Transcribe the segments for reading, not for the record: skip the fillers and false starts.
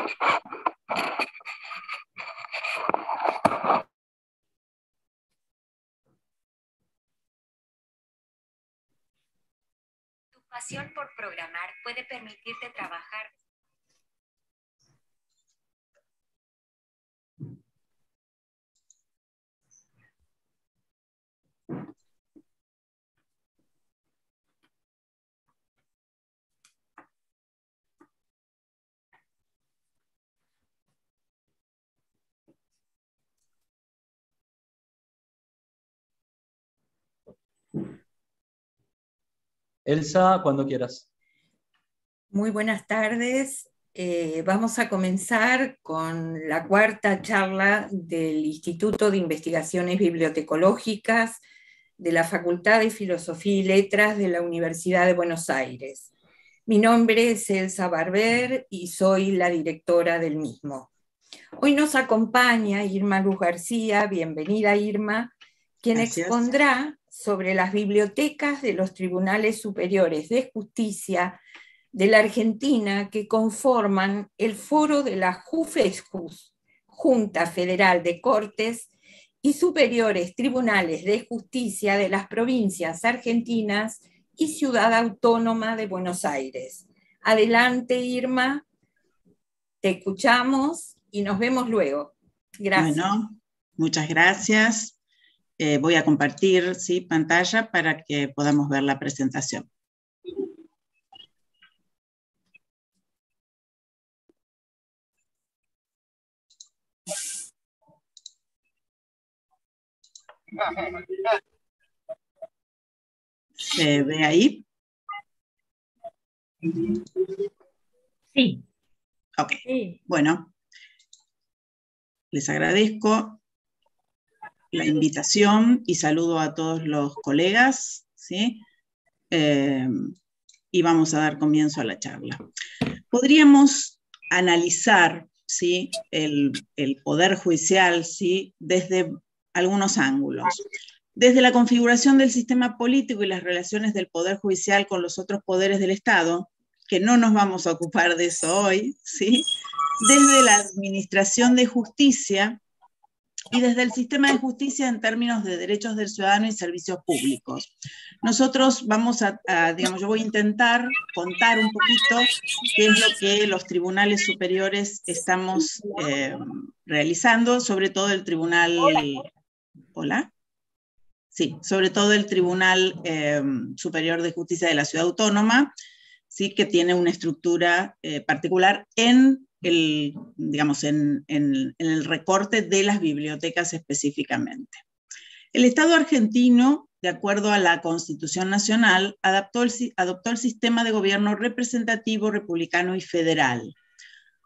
Tu pasión por programar puede permitirte trabajar. Elsa, cuando quieras. Muy buenas tardes. Vamos a comenzar con la cuarta charla del Instituto de Investigaciones Bibliotecológicas de la Facultad de Filosofía y Letras de la Universidad de Buenos Aires. Mi nombre es Elsa Barber y soy la directora del mismo. Hoy nos acompaña Irma Luz García, bienvenida Irma, quien expondrá sobre las bibliotecas de los Tribunales Superiores de Justicia de la Argentina que conforman el foro de la JUFESJUS, Junta Federal de Cortes y Superiores Tribunales de Justicia de las provincias argentinas y Ciudad Autónoma de Buenos Aires. Adelante, Irma, te escuchamos y nos vemos luego. Gracias. Bueno, muchas gracias. Voy a compartir pantalla para que podamos ver la presentación. ¿Se ve ahí? Sí. Ok, bueno, les agradezco la invitación y saludo a todos los colegas, ¿sí? Y vamos a dar comienzo a la charla. Podríamos analizar, ¿sí?, el Poder Judicial, ¿sí?, desde algunos ángulos. Desde la configuración del sistema político y las relaciones del Poder Judicial con los otros poderes del Estado, que no nos vamos a ocupar de eso hoy, ¿sí?, desde la administración de justicia y desde el sistema de justicia en términos de derechos del ciudadano y servicios públicos. Nosotros vamos digamos, yo voy a intentar contar un poquito qué es lo que los tribunales superiores estamos realizando, sobre todo el tribunal... ¿Hola? Sí, sobre todo el Tribunal Superior de Justicia de la Ciudad Autónoma, ¿sí?, que tiene una estructura particular en el, digamos, en el recorte de las bibliotecas específicamente. El Estado argentino, de acuerdo a la Constitución Nacional, adoptó el sistema de gobierno representativo, republicano y federal,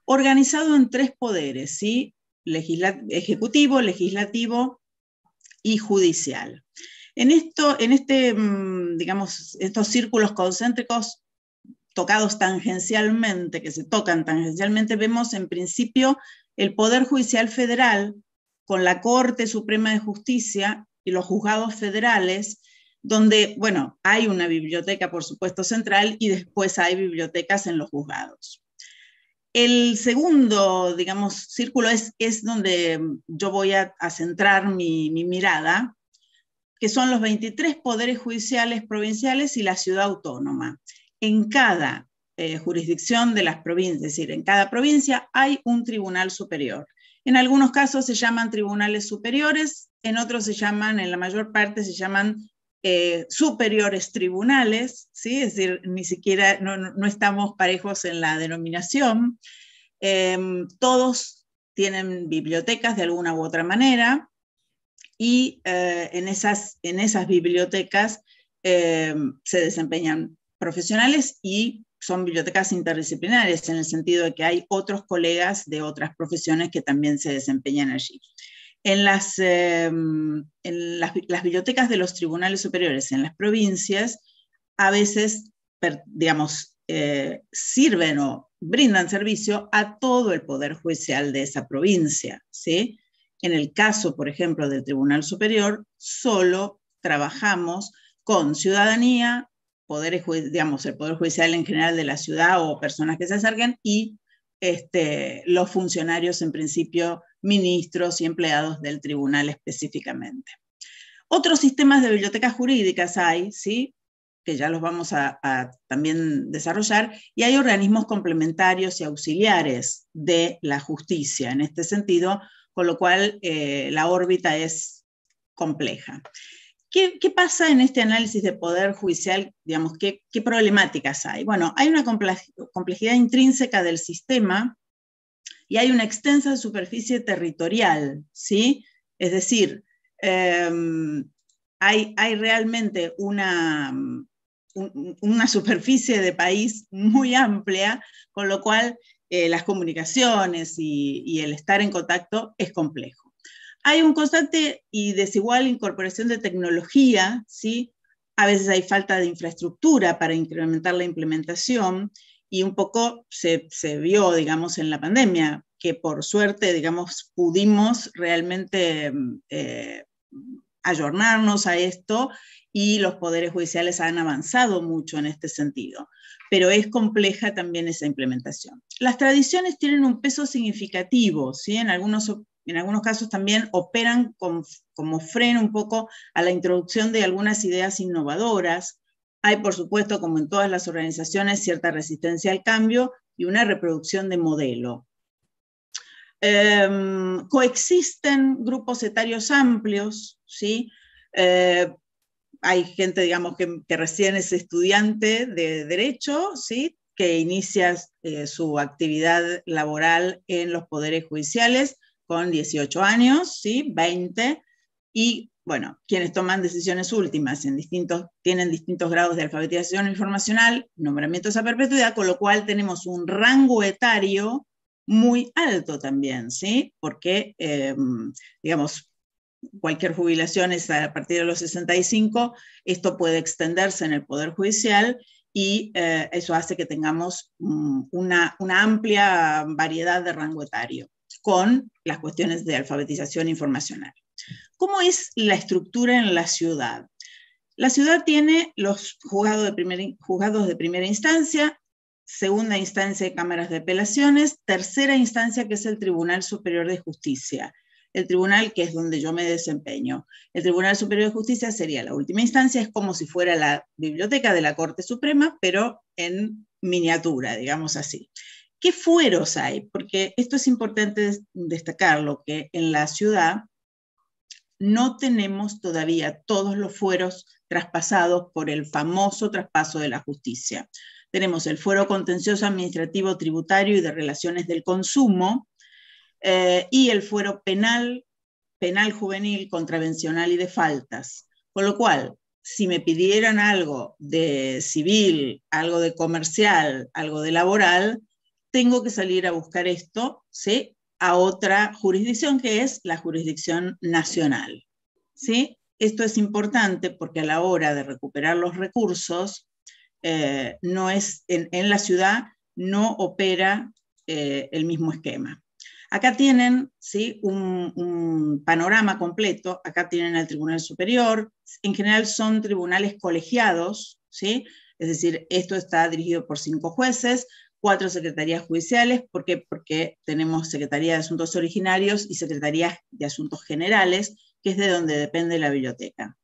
organizado en tres poderes, ¿sí?, ejecutivo, legislativo y judicial. Digamos, estos círculos concéntricos tocados tangencialmente, que se tocan tangencialmente, vemos en principio el Poder Judicial Federal con la Corte Suprema de Justicia y los juzgados federales, donde, bueno, hay una biblioteca, por supuesto, central, y después hay bibliotecas en los juzgados. El segundo, digamos, círculo es donde yo voy a centrar mi mirada, que son los 23 poderes judiciales provinciales y la ciudad autónoma. En cada jurisdicción de las provincias, es decir, en cada provincia hay un tribunal superior. En algunos casos se llaman tribunales superiores, en otros se llaman, en la mayor parte se llaman superiores tribunales, ¿sí? Es decir, ni siquiera, no estamos parejos en la denominación. Todos tienen bibliotecas de alguna u otra manera, y en esas bibliotecas se desempeñan profesionales y son bibliotecas interdisciplinarias, en el sentido de que hay otros colegas de otras profesiones que también se desempeñan allí. En las bibliotecas de los tribunales superiores en las provincias, a veces, digamos, sirven o brindan servicio a todo el poder judicial de esa provincia, ¿sí? En el caso, por ejemplo, del Tribunal Superior, solo trabajamos con ciudadanía, digamos, el Poder Judicial en general de la ciudad o personas que se acerquen, y los funcionarios, en principio, ministros y empleados del tribunal específicamente. Otros sistemas de bibliotecas jurídicas hay, ¿sí?, que ya los vamos a también desarrollar, y hay organismos complementarios y auxiliares de la justicia en este sentido, con lo cual la órbita es compleja. ¿Qué pasa en este análisis de poder judicial? Digamos, ¿qué problemáticas hay? Bueno, hay una complejidad intrínseca del sistema y hay una extensa superficie territorial, ¿sí? Es decir, hay realmente una superficie de país muy amplia, con lo cual las comunicaciones y el estar en contacto es complejo. Hay un constante y desigual incorporación de tecnología, ¿sí? A veces hay falta de infraestructura para incrementar la implementación, y un poco se vio, digamos, en la pandemia, que por suerte, digamos, pudimos realmente ayornarnos a esto, y los poderes judiciales han avanzado mucho en este sentido, pero es compleja también esa implementación. Las tradiciones tienen un peso significativo, ¿sí? En algunos casos también operan como freno un poco a la introducción de algunas ideas innovadoras. Hay, por supuesto, como en todas las organizaciones, cierta resistencia al cambio y una reproducción de modelo. Coexisten grupos etarios amplios, ¿sí? Hay gente, digamos, que recién es estudiante de Derecho, ¿sí?, que inicia su actividad laboral en los poderes judiciales con 18 años, ¿sí?, 20, y, bueno, quienes toman decisiones últimas tienen distintos grados de alfabetización informacional, nombramientos a perpetuidad, con lo cual tenemos un rango etario muy alto también, ¿sí?, porque, digamos, cualquier jubilación es a partir de los 65, esto puede extenderse en el Poder Judicial, y eso hace que tengamos una amplia variedad de rango etario, con las cuestiones de alfabetización informacional. ¿Cómo es la estructura en la ciudad? La ciudad tiene los juzgados de primera instancia, segunda instancia de cámaras de apelaciones, tercera instancia, que es el Tribunal Superior de Justicia, el tribunal que es donde yo me desempeño. El Tribunal Superior de Justicia sería la última instancia, es como si fuera la biblioteca de la Corte Suprema, pero en miniatura, digamos así. ¿Qué fueros hay? Porque esto es importante destacarlo, que en la ciudad no tenemos todavía todos los fueros traspasados por el famoso traspaso de la justicia. Tenemos el fuero contencioso administrativo, tributario y de relaciones del consumo, y el fuero penal juvenil, contravencional y de faltas. Con lo cual, si me pidieran algo de civil, algo de comercial, algo de laboral, tengo que salir a buscar esto, ¿sí?, a otra jurisdicción, que es la jurisdicción nacional, ¿sí? Esto es importante porque a la hora de recuperar los recursos, no es, en la ciudad no opera el mismo esquema. Acá tienen, ¿sí?, un panorama completo. Acá tienen al Tribunal Superior. En general son tribunales colegiados, ¿sí? Es decir, esto está dirigido por 5 jueces, 4 secretarías judiciales. ¿Por qué? Porque tenemos Secretaría de Asuntos Originarios y Secretaría de Asuntos Generales, que es de donde depende la biblioteca.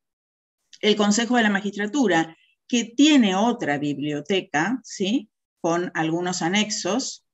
El Consejo de la Magistratura, que tiene otra biblioteca, ¿sí?, con algunos anexos,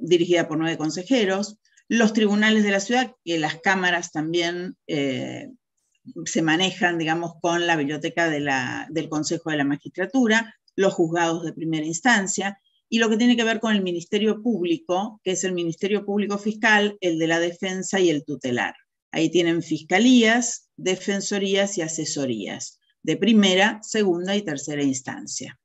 dirigida por 9 consejeros, los tribunales de la ciudad, que las cámaras también se manejan, digamos, con la biblioteca del Consejo de la Magistratura, los juzgados de primera instancia, y lo que tiene que ver con el Ministerio Público, que es el Ministerio Público Fiscal, el de la Defensa y el tutelar. Ahí tienen fiscalías, defensorías y asesorías, de primera, segunda y tercera instancia.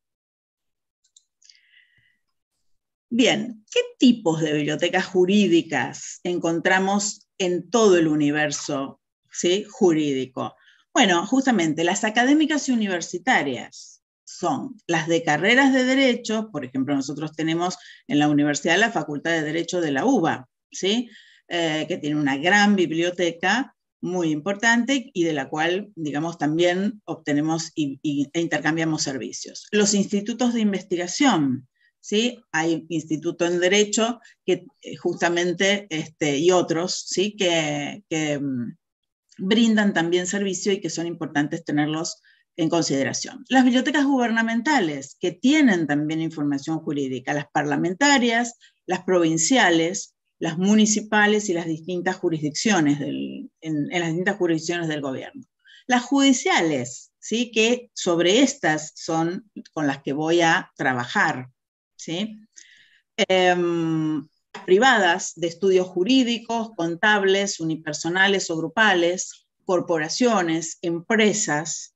Bien, ¿qué tipos de bibliotecas jurídicas encontramos en todo el universo, ¿sí?, jurídico? Bueno, justamente las académicas y universitarias son las de carreras de Derecho. Por ejemplo, nosotros tenemos en la universidad la Facultad de Derecho de la UBA, ¿sí?, que tiene una gran biblioteca muy importante y de la cual, digamos, también obtenemos e intercambiamos servicios. Los institutos de investigación, ¿sí? Hay Instituto en Derecho que justamente, y otros, ¿sí? que brindan también servicio y que son importantes tenerlos en consideración. Las bibliotecas gubernamentales, que tienen también información jurídica, las parlamentarias, las provinciales, las municipales y las distintas jurisdicciones en las distintas jurisdicciones del gobierno. Las judiciales, ¿sí? Que sobre estas son con las que voy a trabajar, ¿sí? Privadas de estudios jurídicos, contables, unipersonales o grupales, corporaciones, empresas,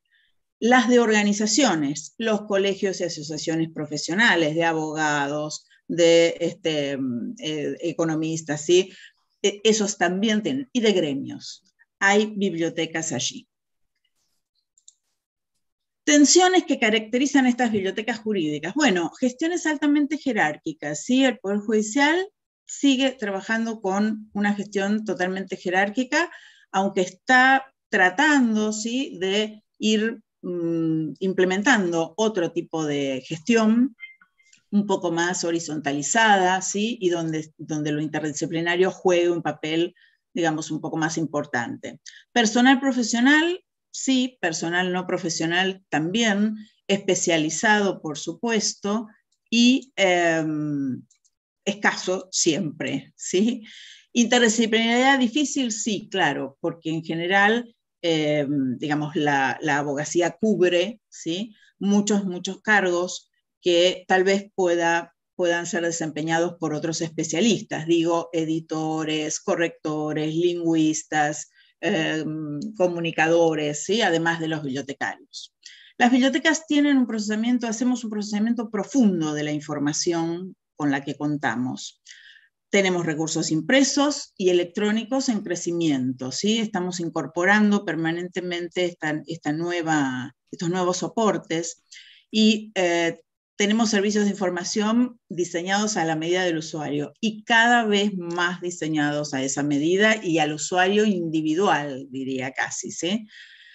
las de organizaciones, los colegios y asociaciones profesionales de abogados, de economistas, ¿sí? Esos también tienen, y de gremios. Hay bibliotecas allí. Tensiones que caracterizan estas bibliotecas jurídicas. Bueno, gestiones altamente jerárquicas, ¿sí? El Poder Judicial sigue trabajando con una gestión totalmente jerárquica, aunque está tratando, ¿sí? De ir implementando otro tipo de gestión un poco más horizontalizada, ¿sí? Y donde lo interdisciplinario juegue un papel, digamos, un poco más importante. Personal profesional, sí, personal no profesional también, especializado, por supuesto, y escaso siempre, ¿sí? Interdisciplinariedad difícil, sí, claro, porque en general, digamos, la abogacía cubre, ¿sí? Muchos cargos que tal vez puedan ser desempeñados por otros especialistas, digo, editores, correctores, lingüistas, comunicadores, ¿sí? Además de los bibliotecarios. Las bibliotecas tienen hacemos un procesamiento profundo de la información con la que contamos. Tenemos recursos impresos y electrónicos en crecimiento, ¿sí? Estamos incorporando permanentemente estos nuevos soportes y tenemos servicios de información diseñados a la medida del usuario y cada vez más diseñados a esa medida y al usuario individual, diría casi, ¿sí?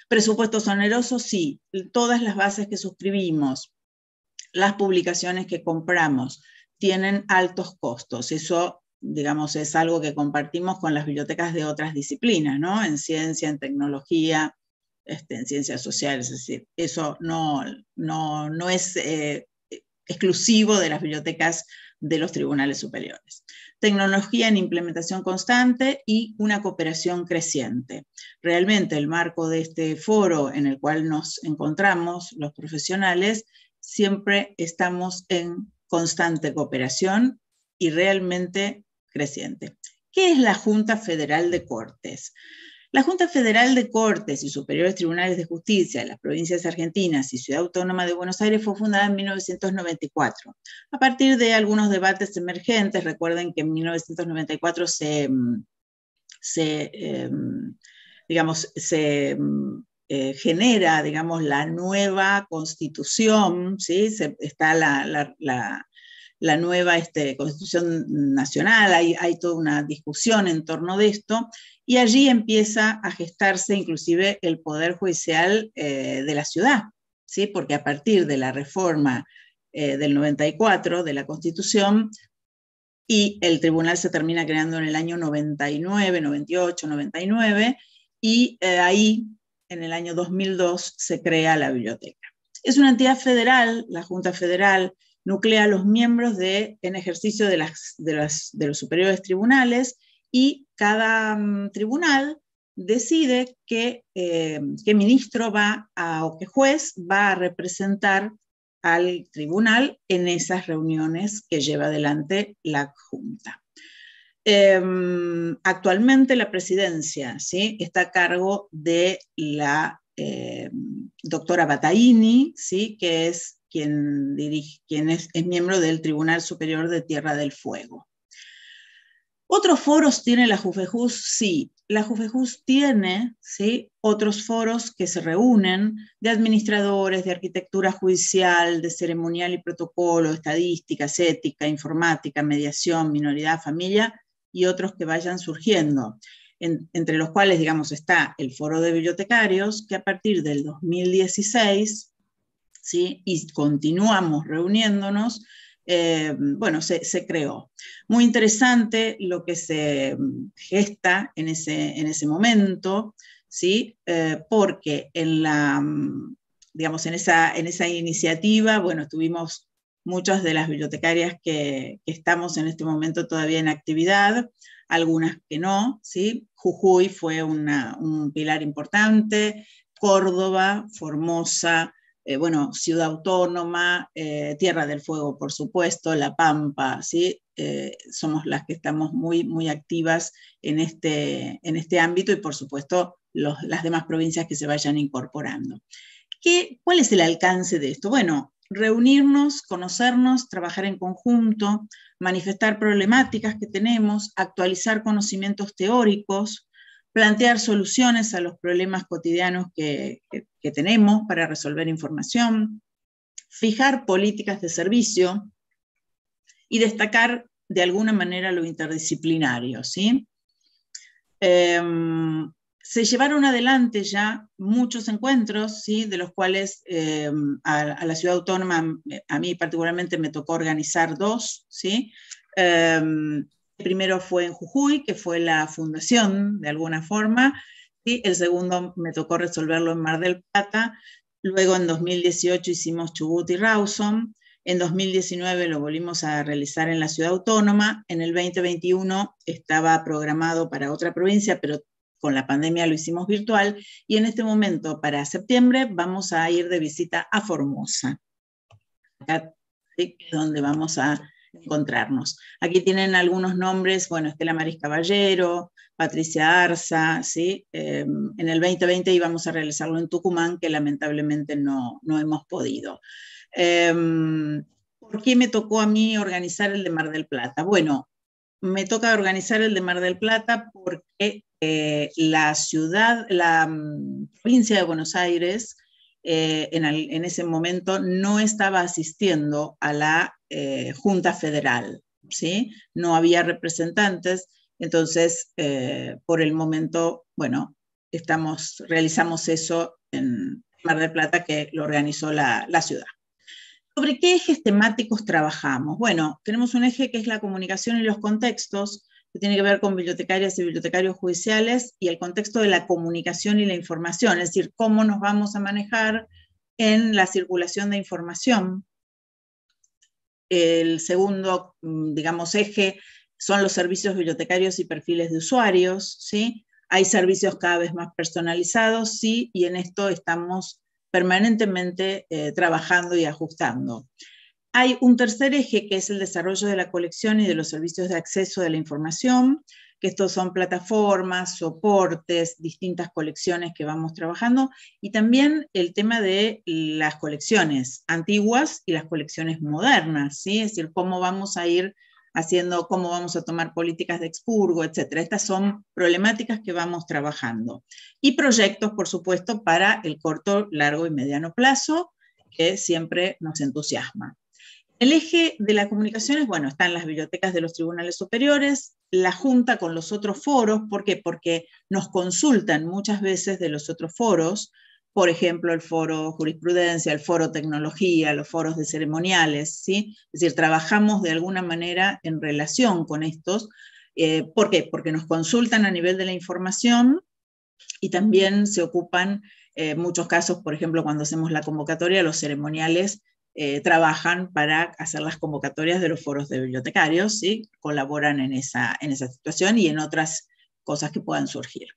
Presupuestos onerosos, sí. Todas las bases que suscribimos, las publicaciones que compramos, tienen altos costos. Eso, digamos, es algo que compartimos con las bibliotecas de otras disciplinas, ¿no? En ciencia, en tecnología, en ciencias sociales, es decir, eso no es exclusivo de las bibliotecas de los tribunales superiores. Tecnología en implementación constante y una cooperación creciente. Realmente el marco de este foro en el cual nos encontramos los profesionales, siempre estamos en constante cooperación y realmente creciente. ¿Qué es la Junta Federal de Cortes? La Junta Federal de Cortes y Superiores Tribunales de Justicia de las provincias argentinas y Ciudad Autónoma de Buenos Aires fue fundada en 1994. A partir de algunos debates emergentes, recuerden que en 1994 se genera, digamos, la nueva constitución, ¿sí? Está la nueva Constitución Nacional, hay toda una discusión en torno de esto, y allí empieza a gestarse inclusive el Poder Judicial de la ciudad, ¿sí? Porque a partir de la reforma del 94 de la Constitución, y el tribunal se termina creando en el año 99, 98, 99, y ahí, en el año 2002, se crea la biblioteca. Es una entidad federal, la Junta Federal, nuclea a los miembros en ejercicio de los superiores tribunales y cada tribunal decide qué ministro o qué juez va a representar al tribunal en esas reuniones que lleva adelante la Junta. Actualmente la presidencia, ¿sí? Está a cargo de la doctora Battaini, ¿sí? Que es quien es miembro del Tribunal Superior de Tierra del Fuego. ¿Otros foros tiene la JUFEJUS? Sí, la JUFEJUS tiene, ¿sí? Otros foros que se reúnen de administradores, de arquitectura judicial, de ceremonial y protocolo, estadísticas, ética, informática, mediación, minoridad, familia y otros que vayan surgiendo. Entre los cuales, digamos, está el Foro de Bibliotecarios, que a partir del 2016, ¿sí? Y continuamos reuniéndonos, bueno, se creó. Muy interesante lo que se gesta en ese momento, ¿sí? Porque digamos, en esa iniciativa, bueno, tuvimos muchas de las bibliotecarias que estamos en este momento todavía en actividad, algunas que no, ¿sí? Jujuy fue un pilar importante, Córdoba, Formosa, bueno, Ciudad Autónoma, Tierra del Fuego, por supuesto, La Pampa, ¿sí? Somos las que estamos muy, muy activas en este ámbito y, por supuesto, las demás provincias que se vayan incorporando. ¿Cuál es el alcance de esto? Bueno, reunirnos, conocernos, trabajar en conjunto, manifestar problemáticas que tenemos, actualizar conocimientos teóricos, plantear soluciones a los problemas cotidianos que tenemos para resolver información, fijar políticas de servicio y destacar de alguna manera lo interdisciplinario, ¿sí? Se llevaron adelante ya muchos encuentros, ¿sí? De los cuales a la Ciudad Autónoma, a mí particularmente me tocó organizar 2, ¿sí? El primero fue en Jujuy, que fue la fundación de alguna forma, ¿sí? El segundo me tocó resolverlo en Mar del Plata, luego en 2018 hicimos Chubut y Rawson, en 2019 lo volvimos a realizar en la Ciudad Autónoma, en el 2021 estaba programado para otra provincia, pero con la pandemia lo hicimos virtual, y en este momento, para septiembre, vamos a ir de visita a Formosa, acá, ¿sí? Donde vamos a encontrarnos. Aquí tienen algunos nombres, bueno, Estela Maris Caballero, Patricia Arza, ¿sí? En el 2020 íbamos a realizarlo en Tucumán, que lamentablemente no hemos podido. ¿Por qué me tocó a mí organizar el de Mar del Plata? Bueno, me toca organizar el de Mar del Plata porque la provincia de Buenos Aires en ese momento no estaba asistiendo a la Junta Federal, ¿sí? No había representantes, entonces por el momento, bueno, realizamos eso en Mar del Plata, que lo organizó la ciudad. ¿Sobre qué ejes temáticos trabajamos? Bueno, tenemos un eje que es la comunicación y los contextos, que tiene que ver con bibliotecarias y bibliotecarios judiciales y el contexto de la comunicación y la información, es decir, cómo nos vamos a manejar en la circulación de información. El segundo, digamos, eje son los servicios bibliotecarios y perfiles de usuarios, ¿sí? Hay servicios cada vez más personalizados, sí, y en esto estamos permanentemente trabajando y ajustando. Hay un tercer eje que es el desarrollo de la colección y de los servicios de acceso de la información, que estos son plataformas, soportes, distintas colecciones que vamos trabajando, y también el tema de las colecciones antiguas y las colecciones modernas, ¿sí? Es decir, cómo vamos a ir haciendo, cómo vamos a tomar políticas de expurgo, etc. Estas son problemáticas que vamos trabajando. Y proyectos, por supuesto, para el corto, largo y mediano plazo, que siempre nos entusiasma. El eje de la comunicación es, bueno, están las bibliotecas de los tribunales superiores, la junta con los otros foros. ¿Por qué? Porque nos consultan muchas veces de los otros foros, por ejemplo, el foro jurisprudencia, el foro tecnología, los foros de ceremoniales, ¿sí? Es decir, trabajamos de alguna manera en relación con estos. ¿Por qué? Porque nos consultan a nivel de la información y también se ocupan, en muchos casos, por ejemplo, cuando hacemos la convocatoria, los ceremoniales trabajan para hacer las convocatorias de los foros de bibliotecarios, ¿sí? Colaboran en esa situación y en otras cosas que puedan surgir.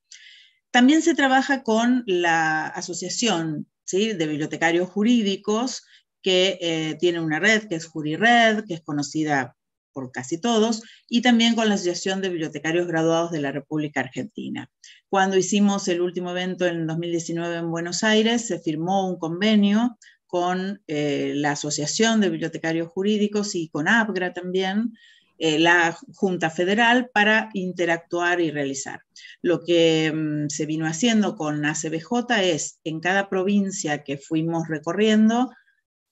También se trabaja con la asociación, ¿sí? De bibliotecarios jurídicos, que tiene una red que es JuriRed, que es conocida por casi todos, y también con la Asociación de Bibliotecarios Graduados de la República Argentina. Cuando hicimos el último evento en 2019 en Buenos Aires, se firmó un convenio con la Asociación de Bibliotecarios Jurídicos y con ABGRA también, la Junta Federal, para interactuar y realizar. Lo que se vino haciendo con ACBJ es, en cada provincia que fuimos recorriendo,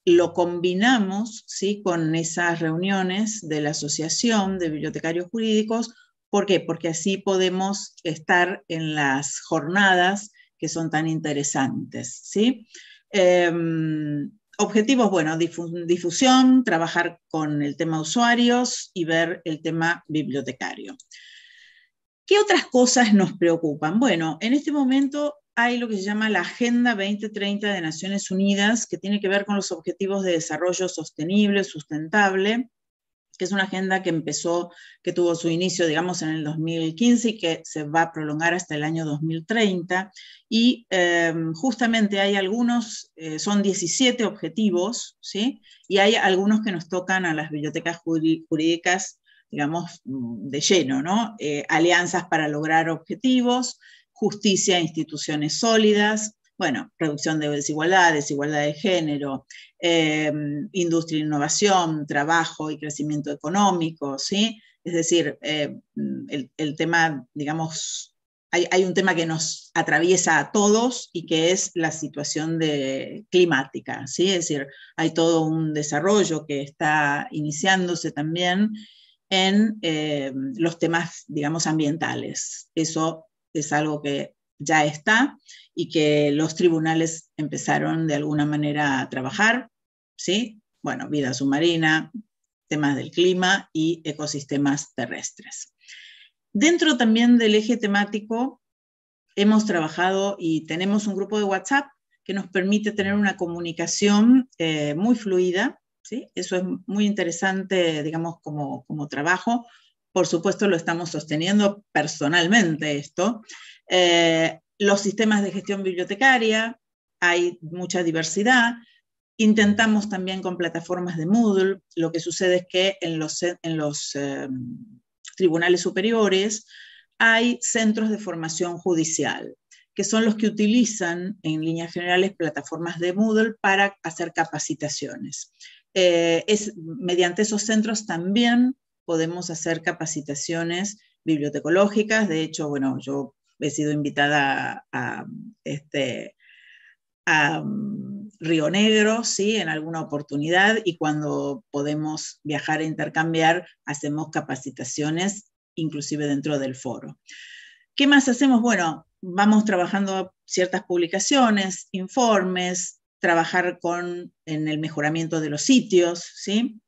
lo combinamos, ¿sí? Con esas reuniones de la Asociación de Bibliotecarios Jurídicos. ¿Por qué? Porque así podemos estar en las jornadas que son tan interesantes, ¿sí? Objetivos, bueno, difusión, trabajar con el tema usuarios y ver el tema bibliotecario. ¿Qué otras cosas nos preocupan? Bueno, en este momento hay lo que se llama la Agenda 2030 de Naciones Unidas, que tiene que ver con los Objetivos de Desarrollo Sostenible, Sustentable, que es una agenda que tuvo su inicio, digamos, en el 2015 y que se va a prolongar hasta el año 2030. Y justamente hay algunos, son 17 objetivos, ¿sí? Y hay algunos que nos tocan a las bibliotecas jurídicas, digamos, de lleno, ¿no? Alianzas para lograr objetivos, justicia e instituciones sólidas, bueno, reducción de desigualdad, desigualdad de género, industria e innovación, trabajo y crecimiento económico, ¿sí? Es decir, el tema, digamos, hay un tema que nos atraviesa a todos y que es la situación climática, ¿sí? Es decir, hay todo un desarrollo que está iniciándose también en los temas, digamos, ambientales. Eso es algo que ya está y que los tribunales empezaron de alguna manera a trabajar, ¿sí? Bueno, vida submarina, temas del clima y ecosistemas terrestres. Dentro también del eje temático hemos trabajado y tenemos un grupo de WhatsApp que nos permite tener una comunicación muy fluida, ¿sí? Eso es muy interesante, digamos, como trabajo. Por supuesto, lo estamos sosteniendo personalmente esto. Los sistemas de gestión bibliotecaria, hay mucha diversidad. Intentamos también con plataformas de Moodle. Lo que sucede es que en los tribunales superiores hay centros de formación judicial, que son los que utilizan en líneas generales plataformas de Moodle para hacer capacitaciones. Mediante esos centros también podemos hacer capacitaciones bibliotecológicas. De hecho, bueno, yo he sido invitada a Río Negro, ¿sí? En alguna oportunidad, y cuando podemos viajar e intercambiar, hacemos capacitaciones, inclusive dentro del foro. ¿Qué más hacemos? Bueno, vamos trabajando ciertas publicaciones, informes, trabajar en el mejoramiento de los sitios, ¿sí?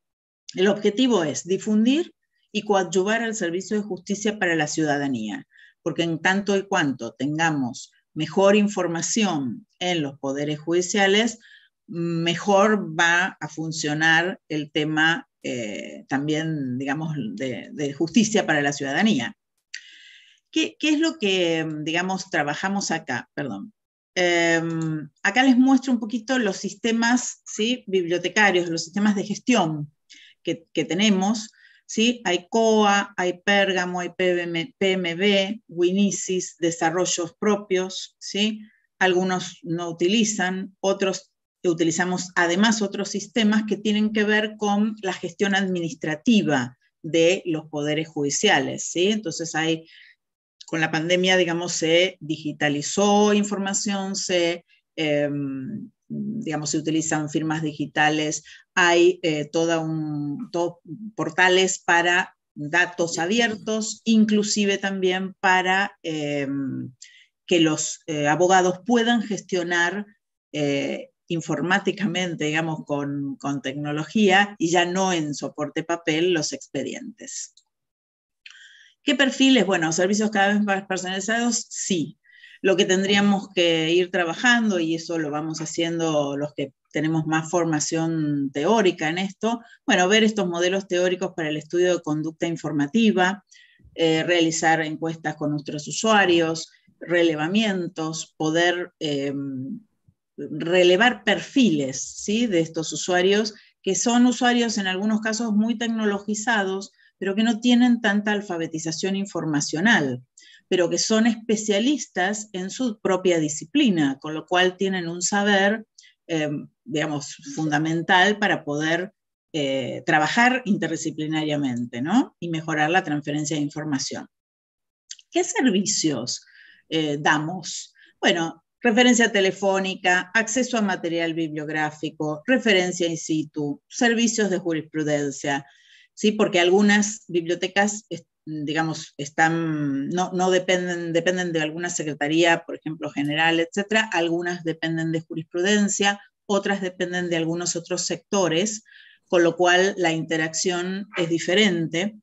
El objetivo es difundir y coadyuvar al servicio de justicia para la ciudadanía, porque en tanto y cuanto tengamos mejor información en los poderes judiciales, mejor va a funcionar el tema también, digamos, de justicia para la ciudadanía. ¿Qué es lo que, digamos, trabajamos acá? Perdón. Acá les muestro un poquito los sistemas, ¿sí? Bibliotecarios, los sistemas de gestión que tenemos, ¿sí? Hay COA, hay Pérgamo, hay PMB, Winisis, desarrollos propios, ¿sí? Algunos no utilizan, otros utilizamos además otros sistemas que tienen que ver con la gestión administrativa de los poderes judiciales, ¿sí? Entonces con la pandemia, digamos, se digitalizó información, digamos, se utilizan firmas digitales, hay todos portales para datos abiertos, inclusive también para que los abogados puedan gestionar informáticamente, digamos, con tecnología y ya no en soporte papel los expedientes. ¿Qué perfiles? Bueno, servicios cada vez más personalizados, sí. Lo que tendríamos que ir trabajando, y eso lo vamos haciendo los que tenemos más formación teórica en esto, bueno, ver estos modelos teóricos para el estudio de conducta informativa, realizar encuestas con nuestros usuarios, relevamientos, poder relevar perfiles, ¿sí? De estos usuarios, que son usuarios en algunos casos muy tecnologizados, pero que no tienen tanta alfabetización informacional, pero que son especialistas en su propia disciplina, con lo cual tienen un saber, digamos, fundamental para poder trabajar interdisciplinariamente, ¿no? Y mejorar la transferencia de información. ¿Qué servicios damos? Bueno, referencia telefónica, acceso a material bibliográfico, referencia in situ, servicios de jurisprudencia, ¿sí? Porque algunas bibliotecas, digamos, no dependen de alguna secretaría, por ejemplo, general, etcétera. Algunas dependen de jurisprudencia, otras dependen de algunos otros sectores, con lo cual la interacción es diferente.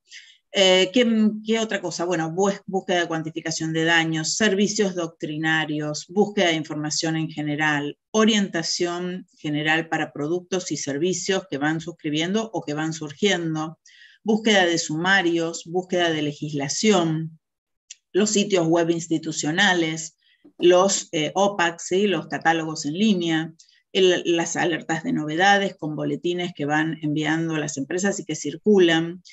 ¿Qué otra cosa? Bueno, búsqueda de cuantificación de daños, servicios doctrinarios, búsqueda de información en general, orientación general para productos y servicios que van suscribiendo o que van surgiendo, búsqueda de sumarios, búsqueda de legislación, los sitios web institucionales, los OPAC, ¿sí? Los catálogos en línea, las alertas de novedades con boletines que van enviando las empresas y que circulan,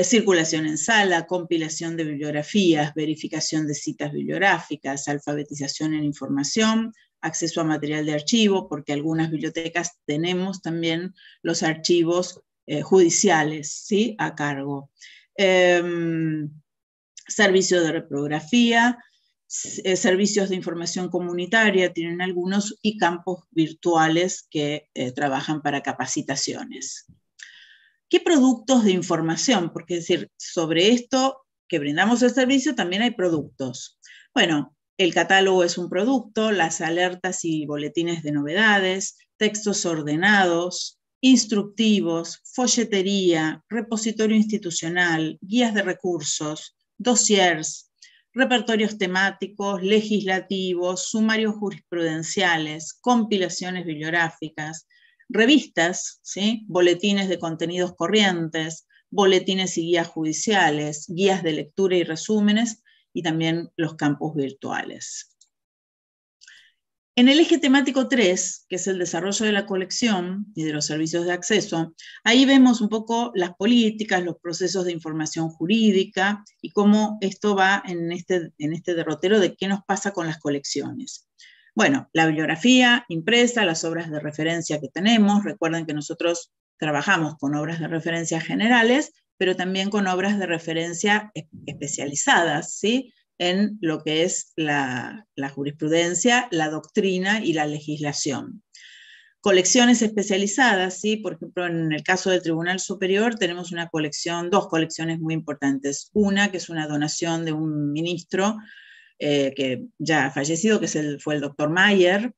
circulación en sala, compilación de bibliografías, verificación de citas bibliográficas, alfabetización en información, acceso a material de archivo, porque algunas bibliotecas tenemos también los archivos judiciales, ¿sí? A cargo. Servicios de reprografía, servicios de información comunitaria, tienen algunos, y campos virtuales que trabajan para capacitaciones. ¿Qué productos de información? Porque es decir, sobre esto que brindamos el servicio también hay productos. Bueno, el catálogo es un producto, las alertas y boletines de novedades, textos ordenados, instructivos, folletería, repositorio institucional, guías de recursos, dossiers, repertorios temáticos, legislativos, sumarios jurisprudenciales, compilaciones bibliográficas, revistas, ¿sí? Boletines de contenidos corrientes, boletines y guías judiciales, guías de lectura y resúmenes, y también los campus virtuales. En el eje temático 3, que es el desarrollo de la colección y de los servicios de acceso, ahí vemos un poco las políticas, los procesos de información jurídica y cómo esto va en este derrotero de qué nos pasa con las colecciones. Bueno, la bibliografía impresa, las obras de referencia que tenemos, recuerden que nosotros trabajamos con obras de referencia generales, pero también con obras de referencia especializadas, ¿sí? En lo que es la jurisprudencia, la doctrina y la legislación. Colecciones especializadas, ¿sí? Por ejemplo, en el caso del Tribunal Superior tenemos una colección, dos colecciones muy importantes. Una que es una donación de un ministro que ya ha fallecido, que fue el doctor Mayer,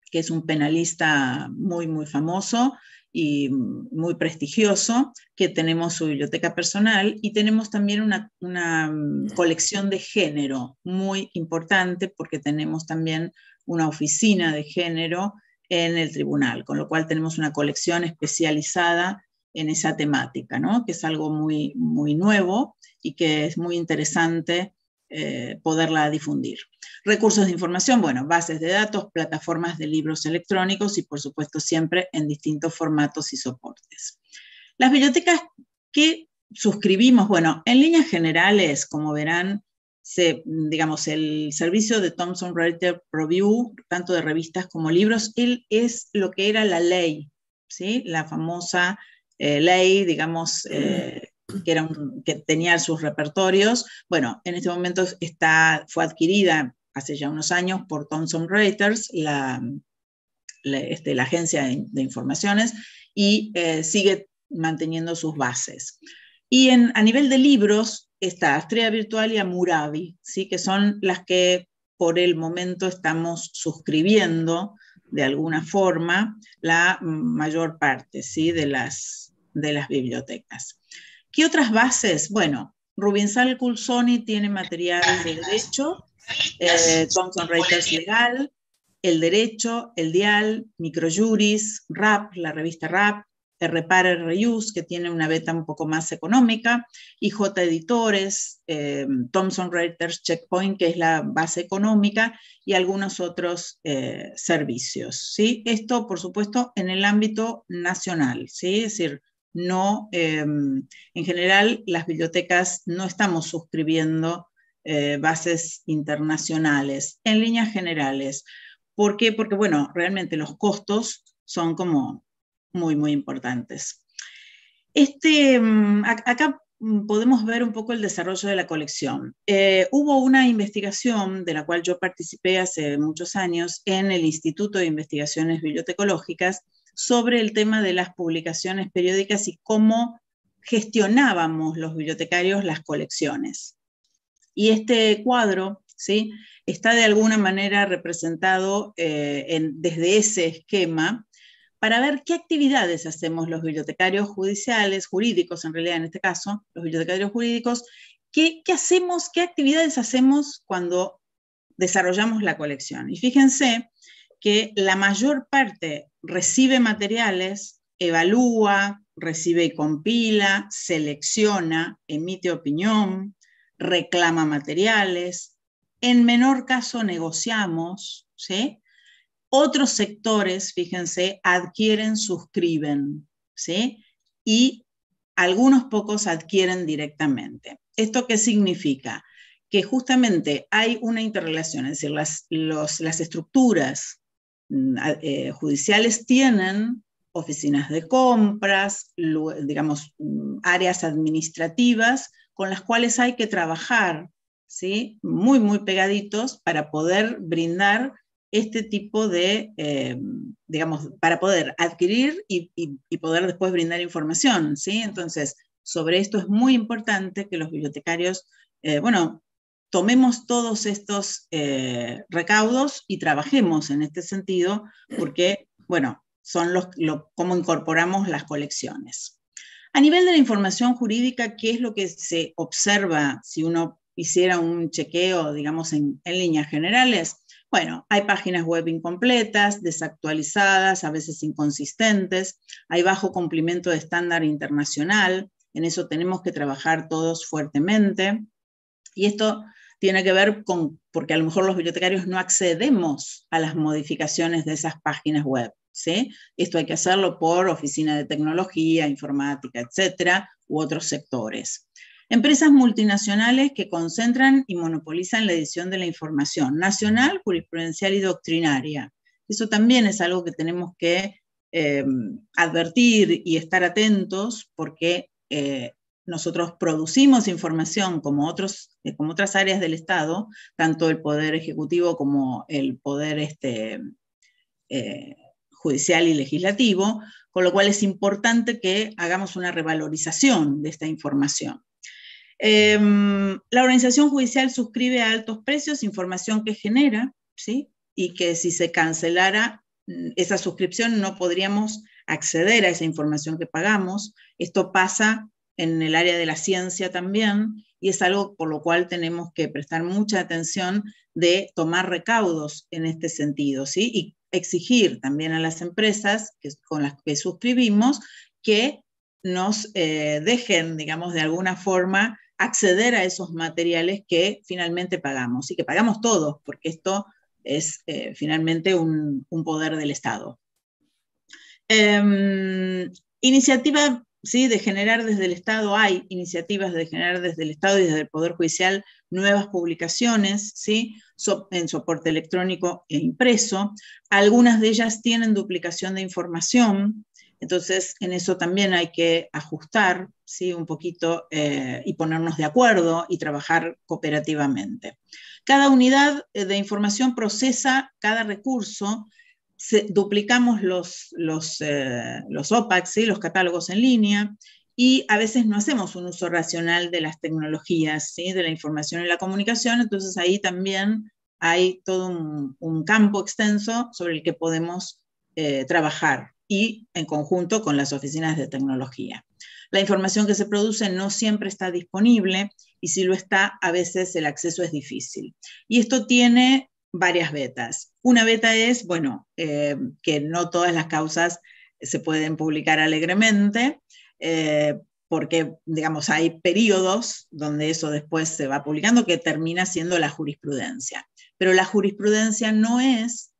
que es un penalista muy, muy famoso y muy prestigioso, que tenemos su biblioteca personal, y tenemos también una colección de género muy importante, porque tenemos también una oficina de género en el tribunal, con lo cual tenemos una colección especializada en esa temática, ¿no? Que es algo muy, muy nuevo y que es muy interesante poderla difundir. Recursos de información, bueno, bases de datos, plataformas de libros electrónicos y por supuesto siempre en distintos formatos y soportes. Las bibliotecas que suscribimos, bueno, en líneas generales, como verán, digamos, el servicio de Thomson Reuters Preview, tanto de revistas como libros, él es lo que era la ley, ¿sí? La famosa ley, digamos, que tenía sus repertorios. Bueno, en este momento fue adquirida hace ya unos años por Thomson Reuters, la agencia de informaciones, y sigue manteniendo sus bases. Y a nivel de libros está Astrea Virtual y Hammurabi, ¿sí? Que son las que por el momento estamos suscribiendo de alguna forma la mayor parte, ¿sí? de las bibliotecas. ¿Qué otras bases? Bueno, Rubinsal Curzoni tiene material de derecho, Thomson Reuters Legal, El Derecho, El Dial, Microjuris, RAP, la revista RAP, Repare Reuse, que tiene una beta un poco más económica, IJ Editores, Thomson Reuters Checkpoint, que es la base económica, y algunos otros servicios, ¿sí? Esto, por supuesto, en el ámbito nacional, ¿sí? Es decir, no, en general, las bibliotecas no estamos suscribiendo bases internacionales, en líneas generales. ¿Por qué? Porque, bueno, realmente los costos son como muy, muy importantes. Acá podemos ver un poco el desarrollo de la colección. Hubo una investigación de la cual yo participé hace muchos años en el Instituto de Investigaciones Bibliotecológicas sobre el tema de las publicaciones periódicas y cómo gestionábamos los bibliotecarios las colecciones. Y este cuadro ¿sí? Está de alguna manera representado desde ese esquema, para ver qué actividades hacemos los bibliotecarios jurídicos en realidad en este caso, los bibliotecarios jurídicos, qué hacemos, qué actividades hacemos cuando desarrollamos la colección. Y fíjense que la mayor parte recibe materiales, evalúa, recibe y compila, selecciona, emite opinión, reclama materiales, en menor caso negociamos, ¿sí? Otros sectores, fíjense, adquieren, suscriben, ¿sí? Y algunos pocos adquieren directamente. ¿Esto qué significa? Que justamente hay una interrelación, es decir, las estructuras judiciales tienen oficinas de compras, digamos, áreas administrativas con las cuales hay que trabajar, ¿sí? Muy, muy pegaditos para poder brindar este tipo de, digamos, para poder adquirir y poder después brindar información, ¿sí? Entonces, sobre esto es muy importante que los bibliotecarios, bueno, tomemos todos estos recaudos y trabajemos en este sentido, porque, bueno, son cómo incorporamos las colecciones. A nivel de la información jurídica, ¿qué es lo que se observa si uno hiciera un chequeo, digamos, en líneas generales? Bueno, hay páginas web incompletas, desactualizadas, a veces inconsistentes, hay bajo cumplimiento de estándar internacional, en eso tenemos que trabajar todos fuertemente, y esto tiene que ver con, porque a lo mejor los bibliotecarios no accedemos a las modificaciones de esas páginas web, ¿sí? Esto hay que hacerlo por oficina de tecnología, informática, etcétera, u otros sectores. Empresas multinacionales que concentran y monopolizan la edición de la información nacional, jurisprudencial y doctrinaria. Eso también es algo que tenemos que advertir y estar atentos, porque nosotros producimos información como otras áreas del Estado, tanto el Poder Ejecutivo como el Poder Judicial y Legislativo, con lo cual es importante que hagamos una revalorización de esta información. La organización judicial suscribe a altos precios información que genera, ¿sí? Y que si se cancelara esa suscripción no podríamos acceder a esa información que pagamos. Esto pasa en el área de la ciencia también, y es algo por lo cual tenemos que prestar mucha atención de tomar recaudos en este sentido, ¿sí? Y exigir también a las empresas con las que suscribimos que nos dejen, digamos, de alguna forma acceder a esos materiales que finalmente pagamos, y que pagamos todos, porque esto es finalmente un poder del Estado. Iniciativa, ¿sí?, de generar desde el Estado, hay iniciativas de generar desde el Estado y desde el Poder Judicial nuevas publicaciones, ¿sí?, en soporte electrónico e impreso. Algunas de ellas tienen duplicación de información, entonces en eso también hay que ajustar, ¿sí?, un poquito y ponernos de acuerdo y trabajar cooperativamente. Cada unidad de información procesa cada recurso. Duplicamos los OPAC, ¿sí?, los catálogos en línea, y a veces no hacemos un uso racional de las tecnologías, ¿sí?, de la información y la comunicación. Entonces ahí también hay todo un campo extenso sobre el que podemos trabajar, y en conjunto con las oficinas de tecnología. La información que se produce no siempre está disponible, y si lo está, a veces el acceso es difícil. Y esto tiene varias vetas. Una beta es, bueno, que no todas las causas se pueden publicar alegremente, porque, digamos, hay periodos donde eso después se va publicando, que termina siendo la jurisprudencia. Pero la jurisprudencia no es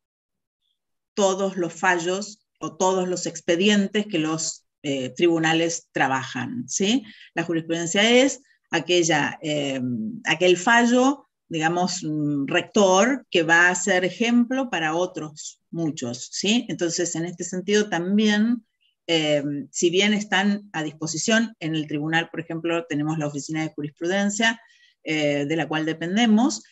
todos los fallos o todos los expedientes que los tribunales trabajan, ¿sí? La jurisprudencia es aquel fallo, digamos, rector, que va a ser ejemplo para otros muchos, ¿sí? Entonces, en este sentido también, si bien están a disposición en el tribunal, por ejemplo, tenemos la oficina de jurisprudencia, de la cual dependemos,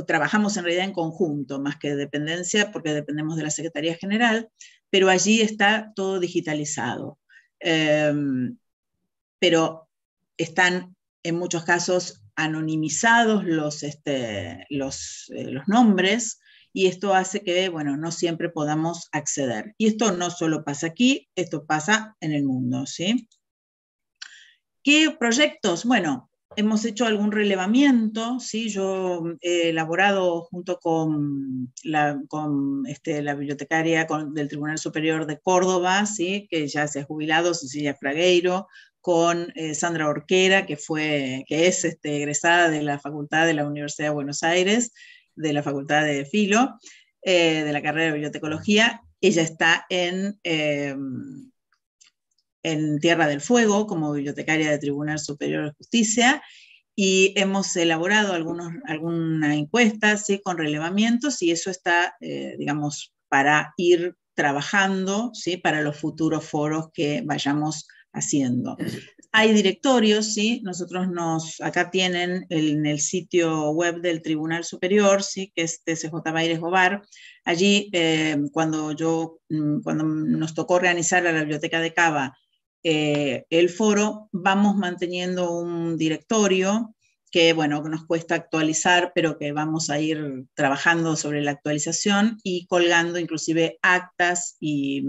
trabajamos en realidad en conjunto, más que dependencia, porque dependemos de la Secretaría General, pero allí está todo digitalizado. Pero están en muchos casos anonimizados los nombres, y esto hace que, bueno, no siempre podamos acceder. Y esto no solo pasa aquí, esto pasa en el mundo, ¿sí? ¿Qué proyectos? Bueno, hemos hecho algún relevamiento, ¿sí? Yo he elaborado junto con la bibliotecaria del Tribunal Superior de Córdoba, ¿sí? Que ya se ha jubilado, Cecilia Fragueiro, con Sandra Orquera, que es egresada de la Facultad de la Universidad de Buenos Aires, de la Facultad de Filo, de la carrera de Bibliotecología. Ella está en Tierra del Fuego como bibliotecaria del Tribunal Superior de Justicia, y hemos elaborado alguna encuesta, ¿sí? Con relevamientos, y eso está, digamos, para ir trabajando, ¿sí? Para los futuros foros que vayamos haciendo. Hay directorios, ¿sí? Nosotros acá tienen en el sitio web del Tribunal Superior, ¿sí? Que es TCJ Baires Gobar. Allí, cuando nos tocó organizar a la Biblioteca de Cava el foro, vamos manteniendo un directorio que, bueno, que nos cuesta actualizar, pero que vamos a ir trabajando sobre la actualización y colgando inclusive actas e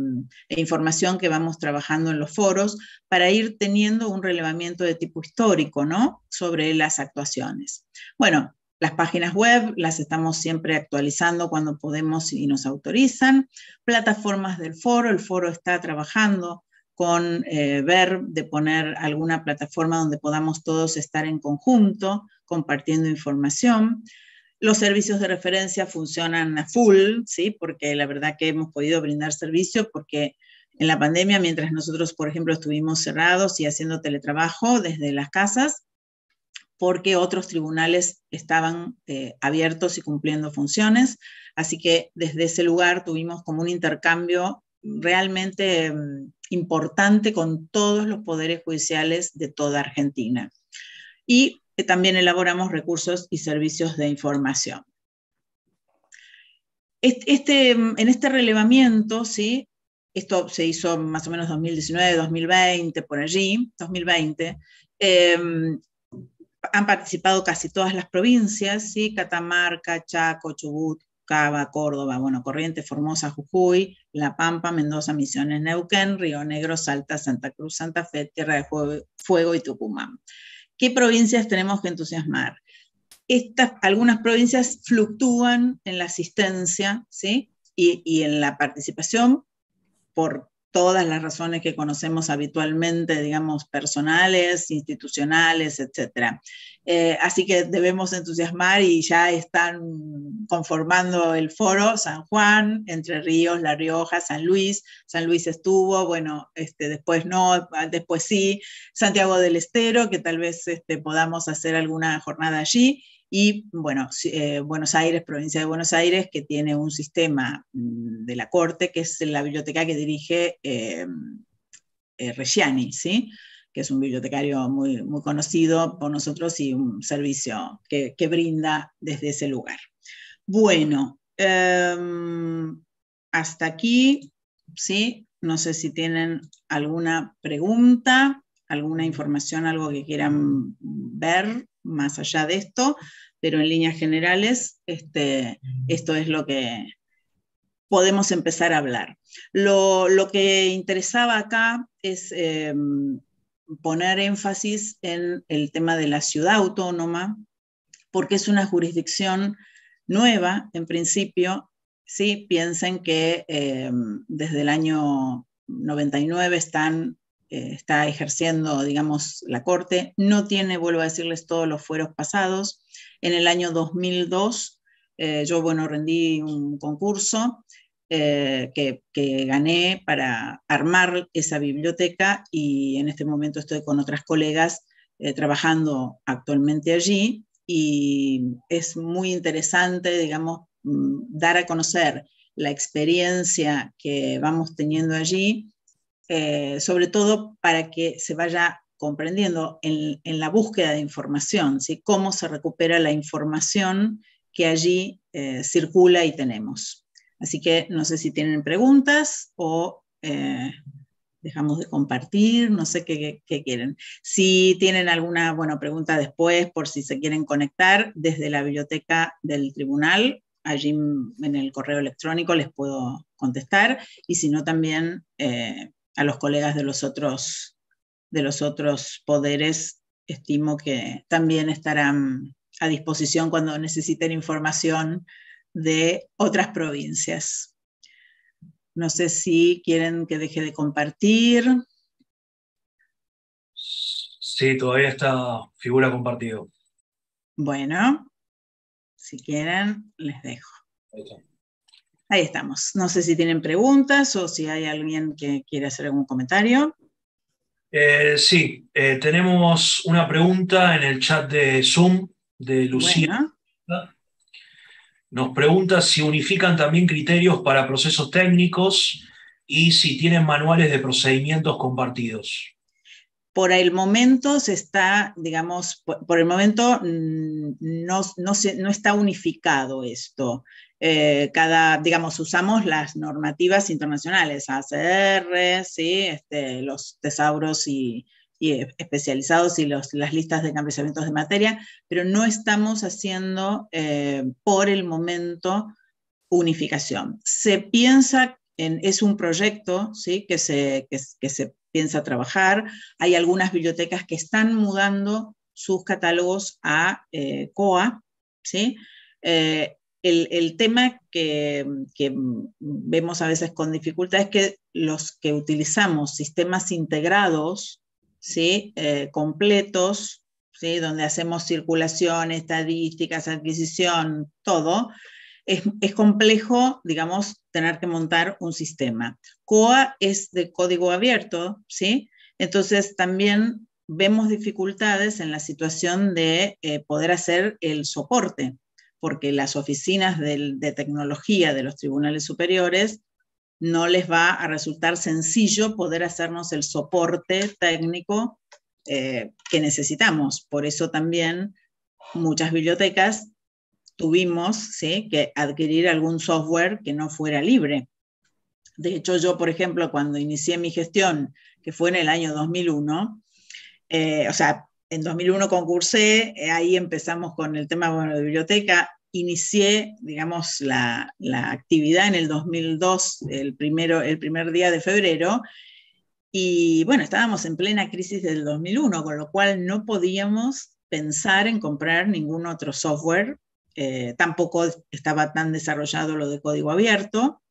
información que vamos trabajando en los foros para ir teniendo un relevamiento de tipo histórico, ¿no? Sobre las actuaciones. Bueno, las páginas web las estamos siempre actualizando cuando podemos y nos autorizan. Plataformas del foro, el foro está trabajando con ver de poner alguna plataforma donde podamos todos estar en conjunto, compartiendo información. Los servicios de referencia funcionan a full, ¿sí? Porque la verdad que hemos podido brindar servicio, porque en la pandemia, mientras nosotros, por ejemplo, estuvimos cerrados y haciendo teletrabajo desde las casas, porque otros tribunales estaban abiertos y cumpliendo funciones, así que desde ese lugar tuvimos como un intercambio realmente importante con todos los poderes judiciales de toda Argentina. Y también elaboramos recursos y servicios de información. En este relevamiento, ¿sí? Esto se hizo más o menos 2019, 2020, por allí, 2020, han participado casi todas las provincias, ¿sí? Catamarca, Chaco, Chubut, Cava, Córdoba, bueno, Corrientes, Formosa, Jujuy, La Pampa, Mendoza, Misiones, Neuquén, Río Negro, Salta, Santa Cruz, Santa Fe, Tierra de Fuego y Tucumán. ¿Qué provincias tenemos que entusiasmar? Algunas provincias fluctúan en la asistencia, ¿sí? y en la participación por todas las razones que conocemos habitualmente, digamos, personales, institucionales, etc. Así que debemos entusiasmar y ya están conformando el foro San Juan, Entre Ríos, La Rioja, San Luis estuvo, bueno, después no, después sí, Santiago del Estero, que tal vez podamos hacer alguna jornada allí, y bueno, Buenos Aires, provincia de Buenos Aires, que tiene un sistema de la Corte, que es la biblioteca que dirige Reggiani, ¿sí? Que es un bibliotecario muy, muy conocido por nosotros y un servicio que brinda desde ese lugar. Bueno, hasta aquí, ¿sí? No sé si tienen alguna pregunta, alguna información, algo que quieran ver más allá de esto, pero en líneas generales, esto es lo que podemos empezar a hablar. Lo que interesaba acá es poner énfasis en el tema de la ciudad autónoma, porque es una jurisdicción nueva, en principio. Sí, piensen que desde el año 99 está ejerciendo, digamos, la Corte. No tiene, vuelvo a decirles, todos los fueros pasados. En el año 2002, yo, bueno, rendí un concurso que gané para armar esa biblioteca, y en este momento estoy con otras colegas trabajando actualmente allí, y es muy interesante, digamos, dar a conocer la experiencia que vamos teniendo allí, sobre todo para que se vaya comprendiendo en la búsqueda de información, ¿sí? Cómo se recupera la información que allí circula y tenemos. Así que no sé si tienen preguntas o dejamos de compartir, no sé qué quieren. Si tienen alguna pregunta después, por si se quieren conectar, desde la biblioteca del tribunal, allí en el correo electrónico les puedo contestar, y si no también a los colegas de los otros poderes, estimo que también estarán a disposición cuando necesiten información de otras provincias. No sé si quieren que deje de compartir. Sí, todavía está figura compartido. Bueno, si quieren, les dejo. Ahí estamos. No sé si tienen preguntas o si hay alguien que quiere hacer algún comentario. Sí, tenemos una pregunta en el chat de Zoom de Lucía. Bueno. Nos pregunta si unifican también criterios para procesos técnicos y si tienen manuales de procedimientos compartidos. Por el momento se está, digamos, por el momento no está unificado esto. Digamos, usamos las normativas internacionales, ACR, ¿sí? Los tesauros y especializados y las listas de encabezamientos de materia, pero no estamos haciendo por el momento unificación. Se piensa es un proyecto, ¿sí? que se piensa trabajar. Hay algunas bibliotecas que están mudando sus catálogos a COA, ¿sí? El tema que vemos a veces con dificultad es que los que utilizamos sistemas integrados, ¿sí? Completos, ¿sí? Donde hacemos circulación, estadísticas, adquisición, todo, es complejo, digamos, tener que montar un sistema. COA es de código abierto, ¿sí? Entonces también vemos dificultades en la situación de poder hacer el soporte, porque las oficinas de tecnología de los tribunales superiores no les va a resultar sencillo poder hacernos el soporte técnico que necesitamos. Por eso también muchas bibliotecas tuvimos, ¿sí? que adquirir algún software que no fuera libre. De hecho, yo, por ejemplo, cuando inicié mi gestión, que fue en el año 2001, o sea, en 2001 concursé, ahí empezamos con el tema de biblioteca, inicié, digamos, la actividad en el 2002, el primer día de febrero, y bueno, estábamos en plena crisis del 2001, con lo cual no podíamos pensar en comprar ningún otro software. Tampoco estaba tan desarrollado lo de código abierto,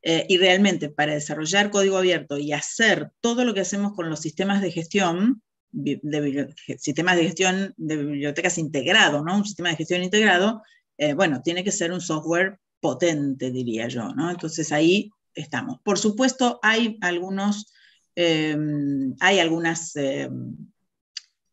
y realmente para desarrollar código abierto y hacer todo lo que hacemos con los sistemas de gestión, sistemas de gestión de bibliotecas integrado, ¿no? Un sistema de gestión integrado, bueno, tiene que ser un software potente, diría yo, ¿no? Entonces ahí estamos. Por supuesto, hay algunas,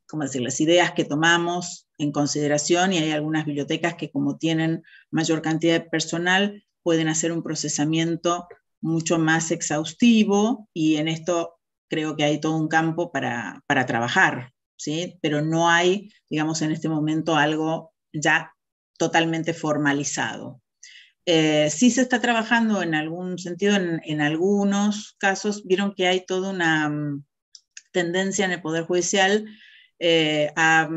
¿cómo decirles?, ideas que tomamos en consideración, y hay algunas bibliotecas que, como tienen mayor cantidad de personal, pueden hacer un procesamiento mucho más exhaustivo, y en esto creo que hay todo un campo para trabajar, ¿sí? Pero no hay, digamos, en este momento algo ya totalmente formalizado. Sí se está trabajando en algún sentido, en algunos casos. Vieron que hay toda una tendencia en el Poder Judicial a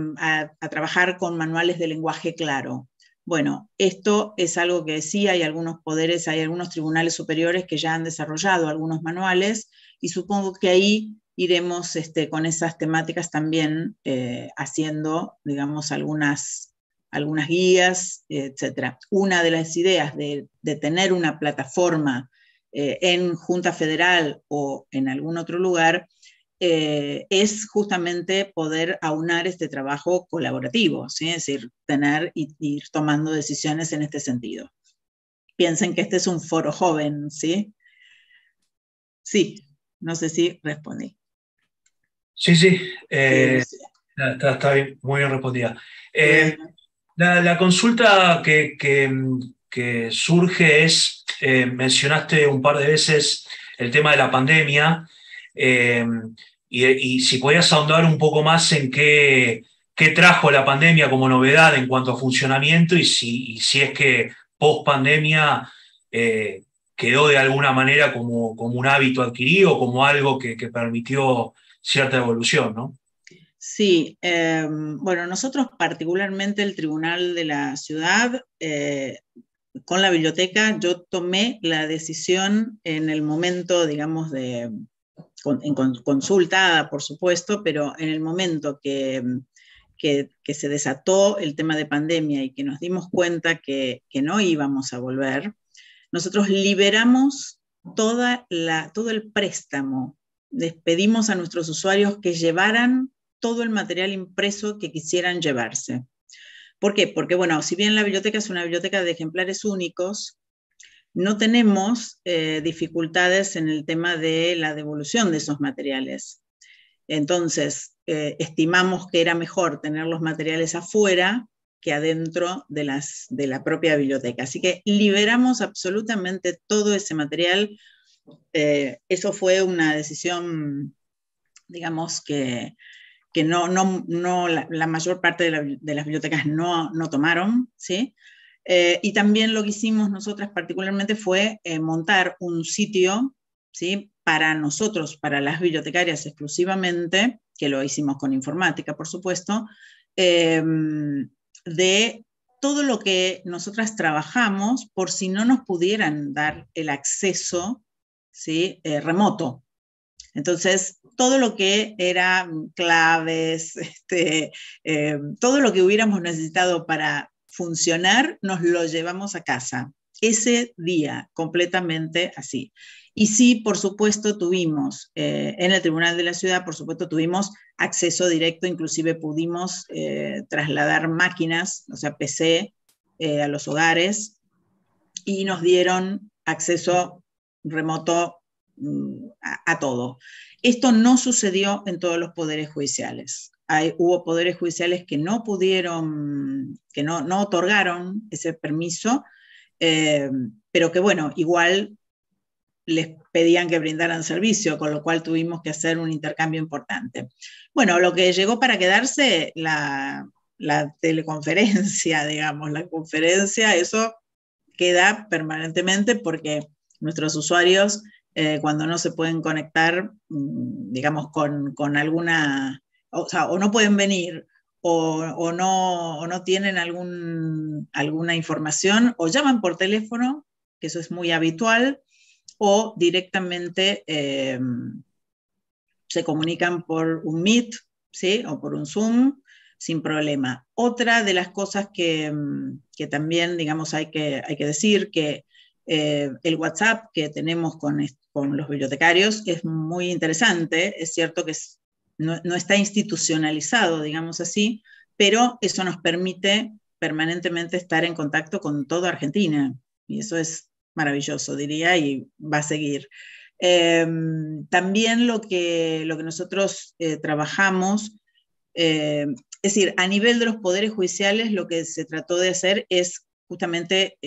trabajar con manuales de lenguaje claro. Bueno, esto es algo que sí, hay algunos poderes, hay algunos tribunales superiores que ya han desarrollado algunos manuales, y supongo que ahí iremos con esas temáticas también haciendo, digamos, algunas guías, etc. Una de las ideas de tener una plataforma en Junta Federal o en algún otro lugar es justamente poder aunar este trabajo colaborativo, ¿sí? Es decir, tener y ir tomando decisiones en este sentido. Piensen que este es un foro joven, ¿sí? Sí, no sé si respondí. Sí, está bien, muy bien respondida. La consulta que surge es, mencionaste un par de veces el tema de la pandemia, y si podías ahondar un poco más en qué trajo la pandemia como novedad en cuanto a funcionamiento, y si es que post pandemia, qué quedó de alguna manera como un hábito adquirido, como algo que permitió cierta evolución, ¿no? Sí, bueno, nosotros particularmente el Tribunal de la Ciudad, con la biblioteca, yo tomé la decisión en el momento, digamos, consultada, por supuesto, pero en el momento que se desató el tema de pandemia y que nos dimos cuenta que no íbamos a volver, nosotros liberamos todo el préstamo. Les pedimos a nuestros usuarios que llevaran todo el material impreso que quisieran llevarse. ¿Por qué? Porque, bueno, si bien la biblioteca es una biblioteca de ejemplares únicos, no tenemos dificultades en el tema de la devolución de esos materiales. Entonces, estimamos que era mejor tener los materiales afuera que adentro de la propia biblioteca. Así que liberamos absolutamente todo ese material. Eso fue una decisión, digamos, que la mayor parte de las bibliotecas no tomaron, ¿sí? Y también lo que hicimos nosotras particularmente fue montar un sitio, ¿sí?, para nosotros, para las bibliotecarias exclusivamente, que lo hicimos con informática, por supuesto, de todo lo que nosotras trabajamos por si no nos pudieran dar el acceso, ¿sí?, remoto. Entonces, todo lo que era claves, todo lo que hubiéramos necesitado para funcionar, nos lo llevamos a casa. Ese día, completamente así. Y sí, por supuesto, tuvimos, en el Tribunal de la Ciudad, por supuesto, tuvimos acceso directo, inclusive pudimos trasladar máquinas, o sea, PC, a los hogares, y nos dieron acceso remoto a todo. Esto no sucedió en todos los poderes judiciales. Hubo poderes judiciales que no pudieron, que no otorgaron ese permiso, pero que, bueno, igual les pedían que brindaran servicio, con lo cual tuvimos que hacer un intercambio importante. Bueno, lo que llegó para quedarse, la teleconferencia, digamos, la conferencia, eso queda permanentemente porque nuestros usuarios, cuando no se pueden conectar, digamos, con alguna, o sea, o no pueden venir, o no tienen alguna información, o llaman por teléfono, que eso es muy habitual, o directamente se comunican por un Meet, ¿sí?, o por un Zoom, sin problema. Otra de las cosas que también, digamos, hay que decir que el WhatsApp que tenemos con los bibliotecarios es muy interesante. Es cierto que no está institucionalizado, digamos así, pero eso nos permite permanentemente estar en contacto con toda Argentina, y eso es maravilloso, diría, y va a seguir. También lo que nosotros trabajamos, es decir, a nivel de los poderes judiciales, lo que se trató de hacer es justamente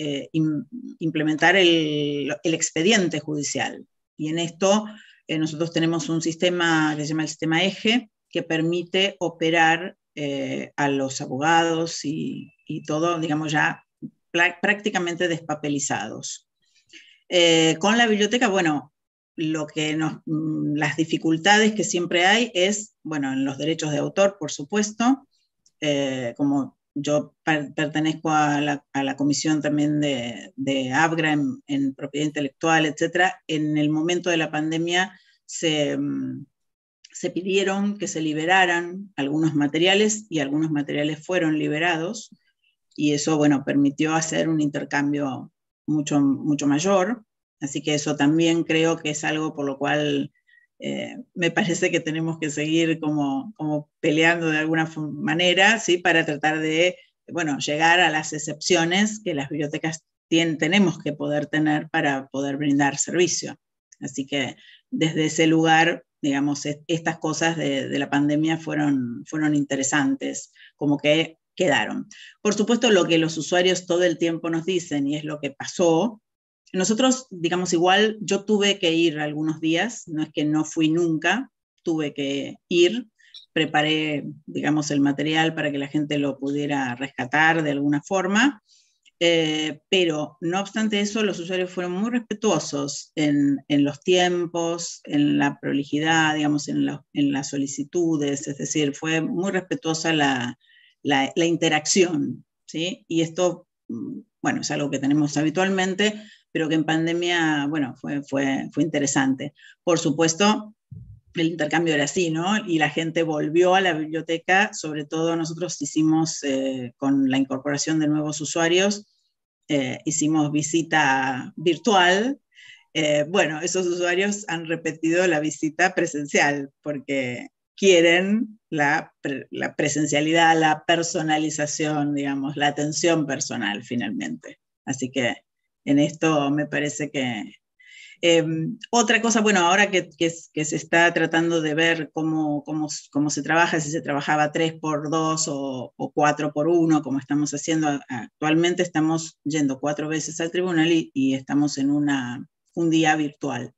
implementar el expediente judicial. Y en esto nosotros tenemos un sistema que se llama el sistema EGE, que permite operar a los abogados y todo, digamos, ya prácticamente despapelizados. Con la biblioteca, bueno, las dificultades que siempre hay es, bueno, en los derechos de autor, por supuesto, como yo pertenezco a la comisión también de ABGRA en propiedad intelectual, etcétera. En el momento de la pandemia se pidieron que se liberaran algunos materiales y algunos materiales fueron liberados, y eso, bueno, permitió hacer un intercambio mucho, mucho mayor. Así que eso también creo que es algo por lo cual me parece que tenemos que seguir como peleando de alguna manera, ¿sí?, para tratar de, bueno, llegar a las excepciones que las bibliotecas tenemos que poder tener para poder brindar servicio. Así que desde ese lugar, digamos, estas cosas de la pandemia fueron interesantes, como que quedaron. Por supuesto, lo que los usuarios todo el tiempo nos dicen, y es lo que pasó, nosotros, digamos, igual yo tuve que ir algunos días, no es que no fui nunca, tuve que ir, preparé, digamos, el material para que la gente lo pudiera rescatar de alguna forma, pero no obstante eso, los usuarios fueron muy respetuosos en los tiempos, en la prolijidad, digamos, en las solicitudes, es decir, fue muy respetuosa la interacción, ¿sí? Y esto, bueno, es algo que tenemos habitualmente, pero que en pandemia, bueno, fue interesante. Por supuesto, el intercambio era así, ¿no? Y la gente volvió a la biblioteca, sobre todo nosotros hicimos, con la incorporación de nuevos usuarios, hicimos visita virtual. Bueno, esos usuarios han repetido la visita presencial, porque quieren la presencialidad, la personalización, digamos, la atención personal finalmente. Así que en esto me parece que... otra cosa, bueno, ahora que se está tratando de ver cómo se trabaja, si se trabajaba 3x2 o 4x1, como estamos haciendo actualmente, estamos yendo 4 veces al tribunal y estamos en un día virtual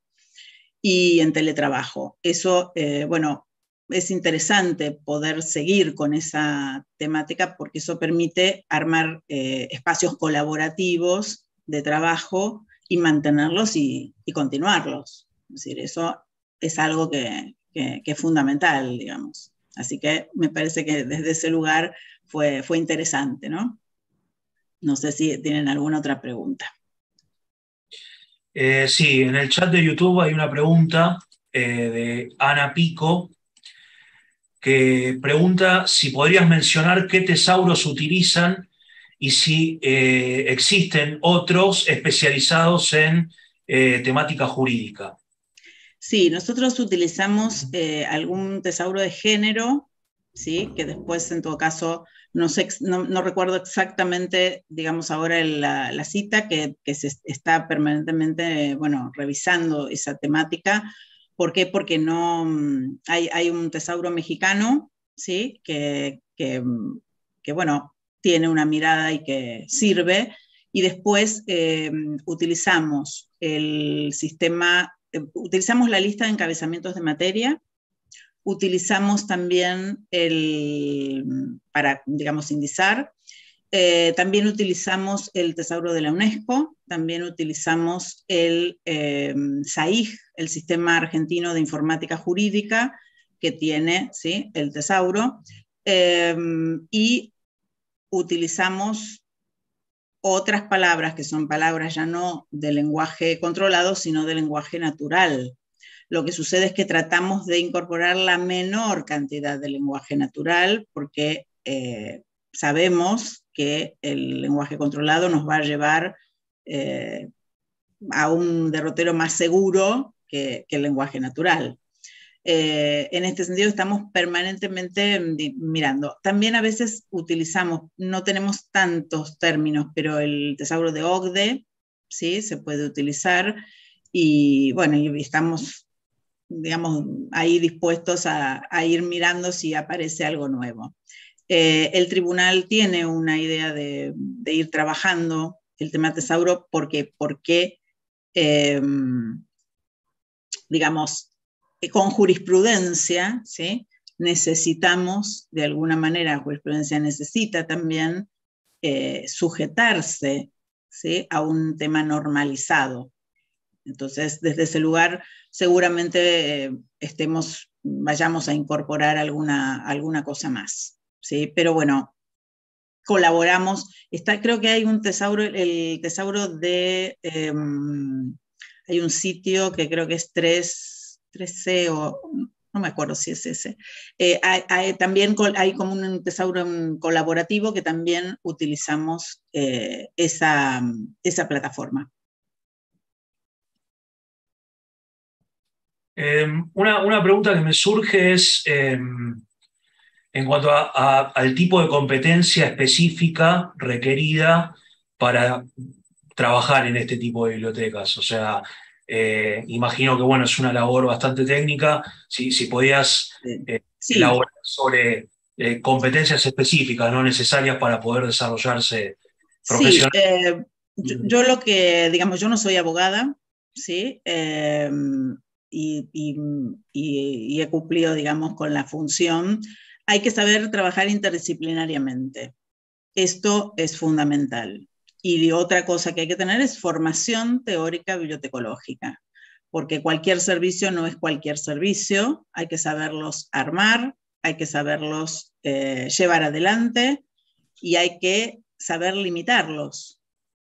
y en teletrabajo. Eso, bueno, es interesante poder seguir con esa temática porque eso permite armar espacios colaborativos de trabajo y mantenerlos y continuarlos. Es decir, eso es algo que es fundamental, digamos. Así que me parece que desde ese lugar fue interesante, ¿no? No sé si tienen alguna otra pregunta. Sí, en el chat de YouTube hay una pregunta de Ana Pico, que pregunta si podrías mencionar qué tesauros utilizan y si existen otros especializados en temática jurídica. Sí, nosotros utilizamos algún tesauro de género, ¿sí? Que después, en todo caso, no recuerdo exactamente, digamos, ahora la cita, que se está permanentemente, bueno, revisando esa temática. ¿Por qué? Porque no, hay un tesauro mexicano, ¿sí? Que bueno, tiene una mirada y que sirve, y después utilizamos el sistema, utilizamos la lista de encabezamientos de materia, utilizamos también para, digamos, indizar, también utilizamos el tesauro de la UNESCO, también utilizamos el SAIJ, el Sistema Argentino de Informática Jurídica, que tiene, ¿sí?, el tesauro, y utilizamos otras palabras que son palabras ya no de lenguaje controlado, sino de lenguaje natural. Lo que sucede es que tratamos de incorporar la menor cantidad de lenguaje natural porque sabemos que el lenguaje controlado nos va a llevar a un derrotero más seguro que el lenguaje natural. En este sentido estamos permanentemente mirando. También a veces utilizamos, no tenemos tantos términos, pero el tesauro de Ogde, ¿sí?, se puede utilizar, y bueno, y estamos, digamos, ahí dispuestos a ir mirando si aparece algo nuevo. El tribunal tiene una idea de ir trabajando el tema tesauro porque digamos, con jurisprudencia, ¿sí?, necesitamos, de alguna manera, jurisprudencia necesita también sujetarse, ¿sí?, a un tema normalizado. Entonces, desde ese lugar, seguramente vayamos a incorporar alguna cosa más, ¿sí? Pero bueno, colaboramos. Creo que hay un tesauro, el tesauro de... hay un sitio que creo que es 3C o no me acuerdo si es ese. También hay como un tesauro colaborativo que también utilizamos esa plataforma. Una pregunta que me surge es en cuanto al tipo de competencia específica requerida para trabajar en este tipo de bibliotecas. O sea, imagino que, bueno, es una labor bastante técnica. Si podías sí, elaborar sobre competencias específicas, no necesarias para poder desarrollarse profesionalmente. Sí, yo lo que, digamos, yo no soy abogada, ¿sí? Y he cumplido, digamos, con la función. Hay que saber trabajar interdisciplinariamente. Esto es fundamental. Y otra cosa que hay que tener es formación teórica bibliotecológica, porque cualquier servicio no es cualquier servicio, hay que saberlos armar, hay que saberlos llevar adelante y hay que saber limitarlos,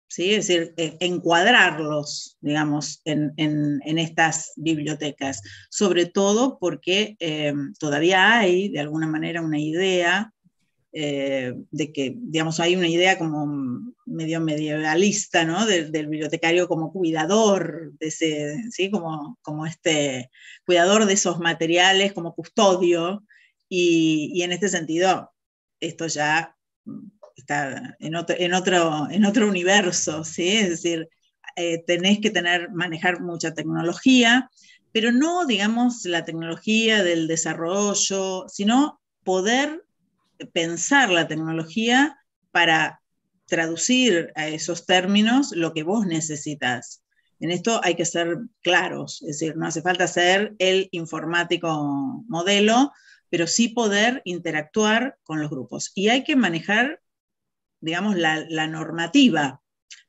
¿sí? Es decir, encuadrarlos, digamos, en estas bibliotecas, sobre todo porque todavía hay, de alguna manera, una idea de que, digamos, hay una idea como medio medievalista, ¿no? Del bibliotecario como cuidador, de ese, ¿sí? Como este cuidador de esos materiales, como custodio, y en este sentido, esto ya está en otro universo, ¿sí? Es decir, tenés que manejar mucha tecnología, pero no, digamos, la tecnología del desarrollo, sino poder pensar la tecnología para traducir a esos términos lo que vos necesitas. En esto hay que ser claros, es decir, no hace falta ser el informático modelo, pero sí poder interactuar con los grupos. Y hay que manejar, digamos, la normativa,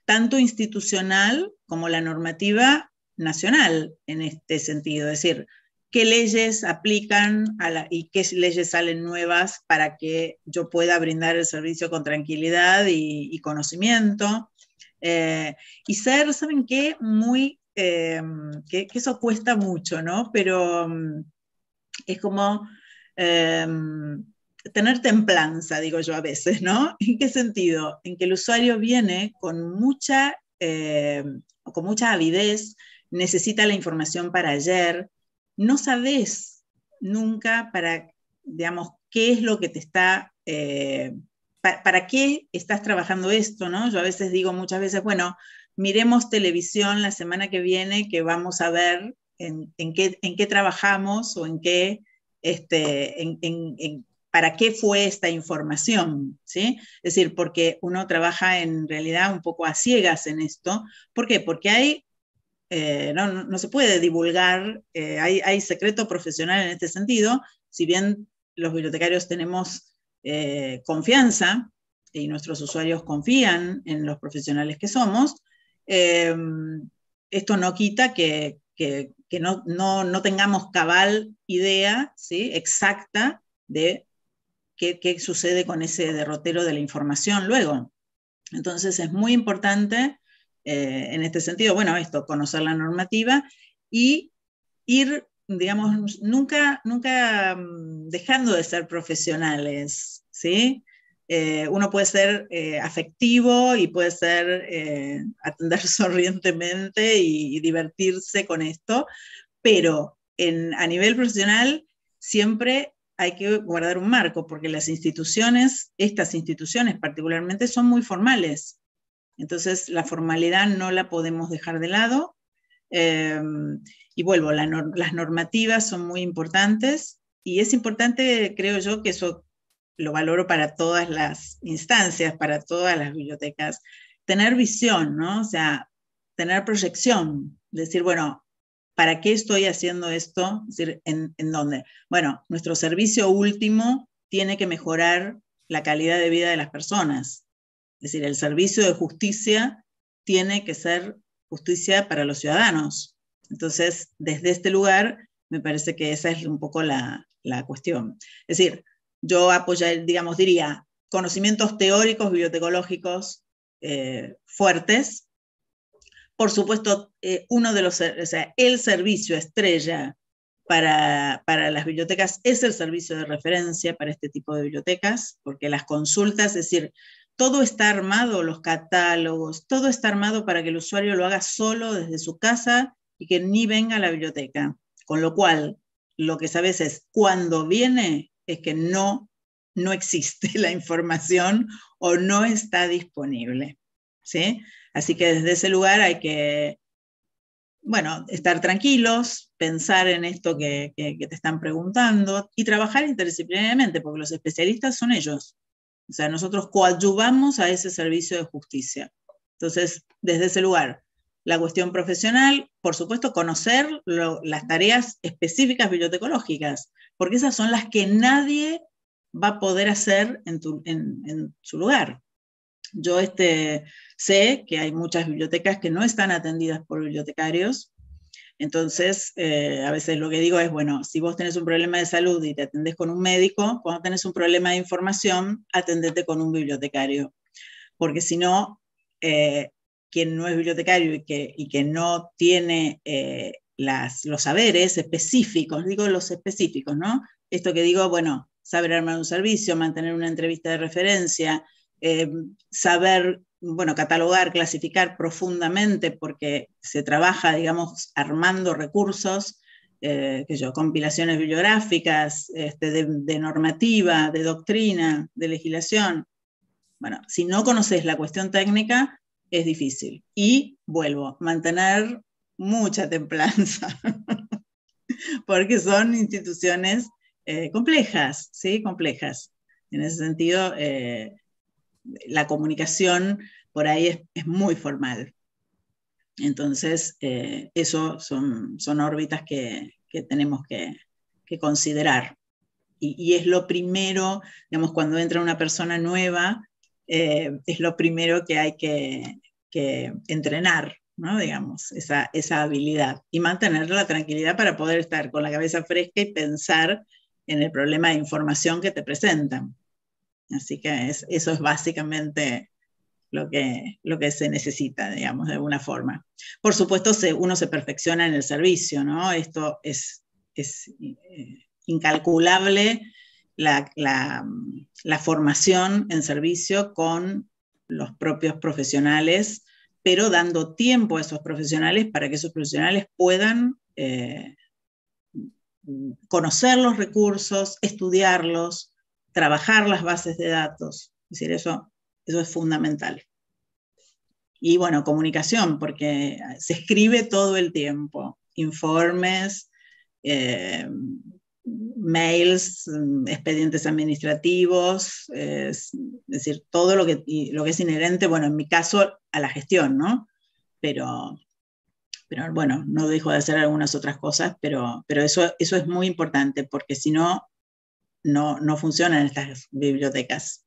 tanto institucional como la normativa nacional en este sentido, es decir, qué leyes aplican y qué leyes salen nuevas para que yo pueda brindar el servicio con tranquilidad y conocimiento. Y ser, ¿saben qué? Que eso cuesta mucho, ¿no? Pero es como tener templanza, digo yo a veces, ¿no? ¿En qué sentido? En que el usuario viene con mucha avidez, necesita la información para ayer, no sabes nunca digamos, qué es lo que te está, para qué estás trabajando esto, ¿no? Yo a veces digo muchas veces, bueno, miremos televisión la semana que viene, que vamos a ver en qué trabajamos o para qué fue esta información, ¿sí? Es decir, porque uno trabaja en realidad un poco a ciegas en esto. ¿Por qué? Porque hay no se puede divulgar, hay secreto profesional en este sentido, si bien los bibliotecarios tenemos confianza y nuestros usuarios confían en los profesionales que somos, esto no quita que no tengamos cabal idea, ¿sí? Exacta de qué sucede con ese derrotero de la información luego. Entonces es muy importante en este sentido, bueno, conocer la normativa y ir, digamos, nunca dejando de ser profesionales, ¿sí? Uno puede ser afectivo y puede ser atender sonrientemente y divertirse con esto, pero a nivel profesional siempre hay que guardar un marco, porque las instituciones, estas instituciones particularmente, son muy formales. Entonces, la formalidad no la podemos dejar de lado. Y vuelvo, las normativas son muy importantes y es importante, creo yo, que eso lo valoro para todas las instancias, para todas las bibliotecas, tener visión, ¿no? O sea, tener proyección, decir, bueno, ¿para qué estoy haciendo esto? Es decir, ¿en dónde? Bueno, nuestro servicio último tiene que mejorar la calidad de vida de las personas. Es decir, el servicio de justicia tiene que ser justicia para los ciudadanos. Entonces, desde este lugar, me parece que esa es un poco la cuestión. Es decir, yo diría, conocimientos teóricos bibliotecológicos fuertes. Por supuesto, el servicio estrella para las bibliotecas es el servicio de referencia para este tipo de bibliotecas, porque las consultas, es decir, todo está armado, los catálogos, todo está armado para que el usuario lo haga solo desde su casa y que ni venga a la biblioteca. Con lo cual, lo que sabes es, cuando viene, es que no existe la información o no está disponible, ¿sí? Así que desde ese lugar hay que, bueno, estar tranquilos, pensar en esto que te están preguntando y trabajar interdisciplinariamente, porque los especialistas son ellos. O sea, nosotros coadyuvamos a ese servicio de justicia. Entonces, desde ese lugar, la cuestión profesional, por supuesto, conocer las tareas específicas bibliotecológicas, porque esas son las que nadie va a poder hacer en su lugar. Yo sé que hay muchas bibliotecas que no están atendidas por bibliotecarios. Entonces, a veces lo que digo es, bueno, si vos tenés un problema de salud y te atendés con un médico, cuando tenés un problema de información, atendete con un bibliotecario. Porque si no, quien no es bibliotecario y que no tiene los saberes específicos, digo los específicos, ¿no? Esto que digo, bueno, saber armar un servicio, mantener una entrevista de referencia, saber, bueno, catalogar, clasificar profundamente, porque se trabaja, digamos, armando recursos, compilaciones bibliográficas, de normativa, de doctrina, de legislación. Bueno, si no conoces la cuestión técnica, es difícil. Y vuelvo, mantener mucha templanza, porque son instituciones complejas, ¿sí? Complejas. En ese sentido, la comunicación por ahí es muy formal. Entonces, eso son órbitas que tenemos que considerar. Y es lo primero, digamos, cuando entra una persona nueva, es lo primero que hay que entrenar, ¿no? Digamos, esa habilidad. Y mantener la tranquilidad para poder estar con la cabeza fresca y pensar en el problema de información que te presentan. Así que eso es básicamente lo que se necesita, digamos, de alguna forma. Por supuesto, uno se perfecciona en el servicio, ¿no? Esto es incalculable, la formación en servicio con los propios profesionales, pero dando tiempo a esos profesionales para que esos profesionales puedan conocer los recursos, estudiarlos, trabajar las bases de datos. Es decir, eso es fundamental. Y bueno, comunicación, porque se escribe todo el tiempo, informes, mails, expedientes administrativos, es decir, todo lo que es inherente, bueno, en mi caso, a la gestión, ¿no? Pero bueno, no dejo de hacer algunas otras cosas, pero eso es muy importante, porque si no, no funcionan estas bibliotecas.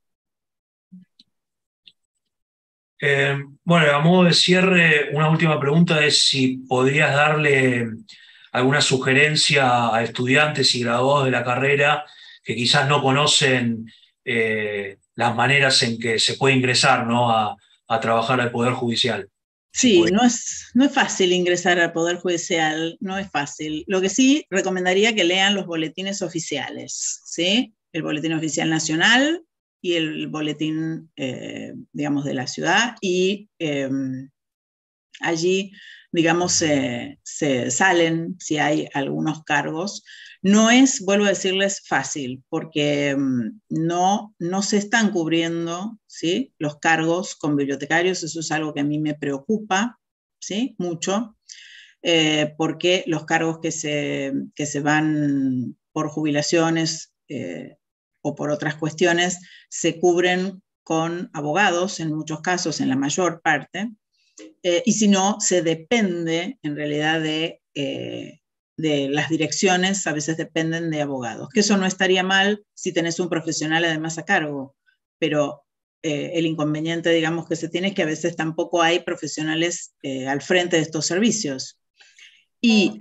Bueno, a modo de cierre, una última pregunta es si podrías darle alguna sugerencia a estudiantes y graduados de la carrera que quizás no conocen las maneras en que se puede ingresar, ¿no? a trabajar al Poder Judicial. Sí, no es fácil ingresar al Poder Judicial, no es fácil. Lo que sí recomendaría que lean los boletines oficiales, ¿sí? El Boletín Oficial Nacional y el boletín, digamos, de la ciudad, y allí, digamos, se salen si hay algunos cargos. No es, vuelvo a decirles, fácil, porque no se están cubriendo, ¿sí?, los cargos con bibliotecarios. Eso es algo que a mí me preocupa, ¿sí?, mucho, porque los cargos que se van por jubilaciones o por otras cuestiones se cubren con abogados, en muchos casos, en la mayor parte, y si no, se depende en realidad de las direcciones, a veces dependen de abogados, que eso no estaría mal si tenés un profesional además a cargo, pero el inconveniente, digamos, que se tiene es que a veces tampoco hay profesionales al frente de estos servicios. Y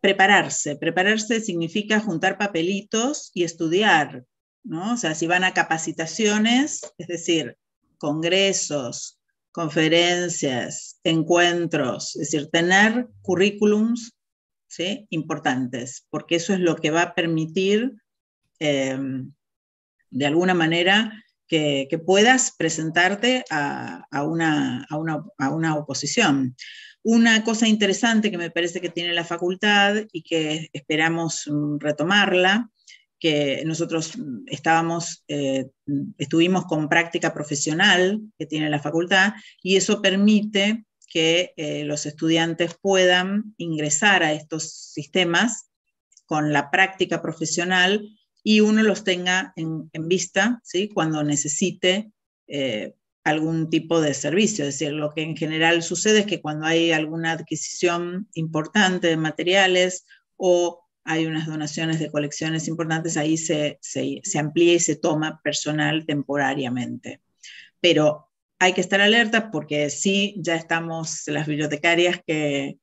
prepararse significa juntar papelitos y estudiar, ¿no? O sea, si van a capacitaciones, es decir, congresos, conferencias, encuentros, es decir, tener currículums, ¿sí?, importantes, porque eso es lo que va a permitir, de alguna manera, que puedas presentarte a una oposición. Una cosa interesante que me parece que tiene la facultad y que esperamos retomarla, que nosotros estuvimos con práctica profesional que tiene la facultad, y eso permite que los estudiantes puedan ingresar a estos sistemas con la práctica profesional y uno los tenga en vista, ¿sí?, cuando necesite algún tipo de servicio. Es decir, lo que en general sucede es que cuando hay alguna adquisición importante de materiales o hay unas donaciones de colecciones importantes, ahí se amplía y se toma personal temporariamente. pero hay que estar alerta porque sí, ya estamos, las bibliotecarias que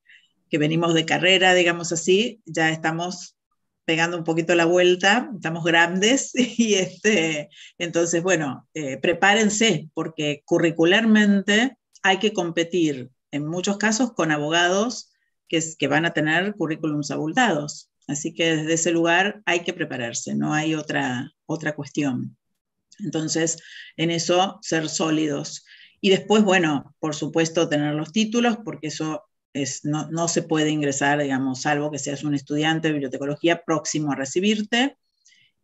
venimos de carrera, digamos así, ya estamos pegando un poquito la vuelta, estamos grandes y entonces, bueno, prepárense porque curricularmente hay que competir en muchos casos con abogados que van a tener currículums abultados. Así que desde ese lugar hay que prepararse, no hay otra cuestión. Entonces, en eso, ser sólidos. Y después, bueno, por supuesto, tener los títulos, porque eso no se puede ingresar, digamos, salvo que seas un estudiante de bibliotecología próximo a recibirte,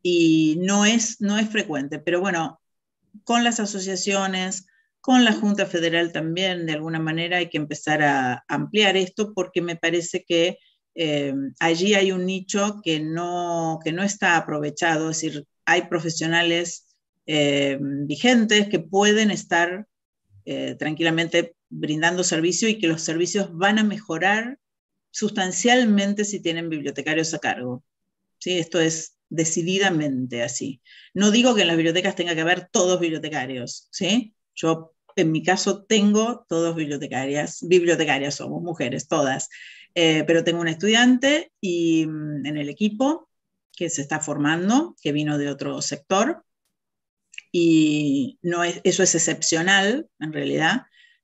y no es frecuente, pero bueno, con las asociaciones, con la Junta Federal también, de alguna manera hay que empezar a ampliar esto, porque me parece que allí hay un nicho que no está aprovechado, es decir, hay profesionales vigentes que pueden estar tranquilamente brindando servicio y que los servicios van a mejorar sustancialmente si tienen bibliotecarios a cargo. ¿Sí? Esto es decididamente así. No digo que en las bibliotecas tenga que haber todos bibliotecarios, ¿sí? Yo, en mi caso, tengo todos bibliotecarias somos mujeres, todas, pero tengo un estudiante y, en el equipo que se está formando, que vino de otro sector, y eso es excepcional en realidad,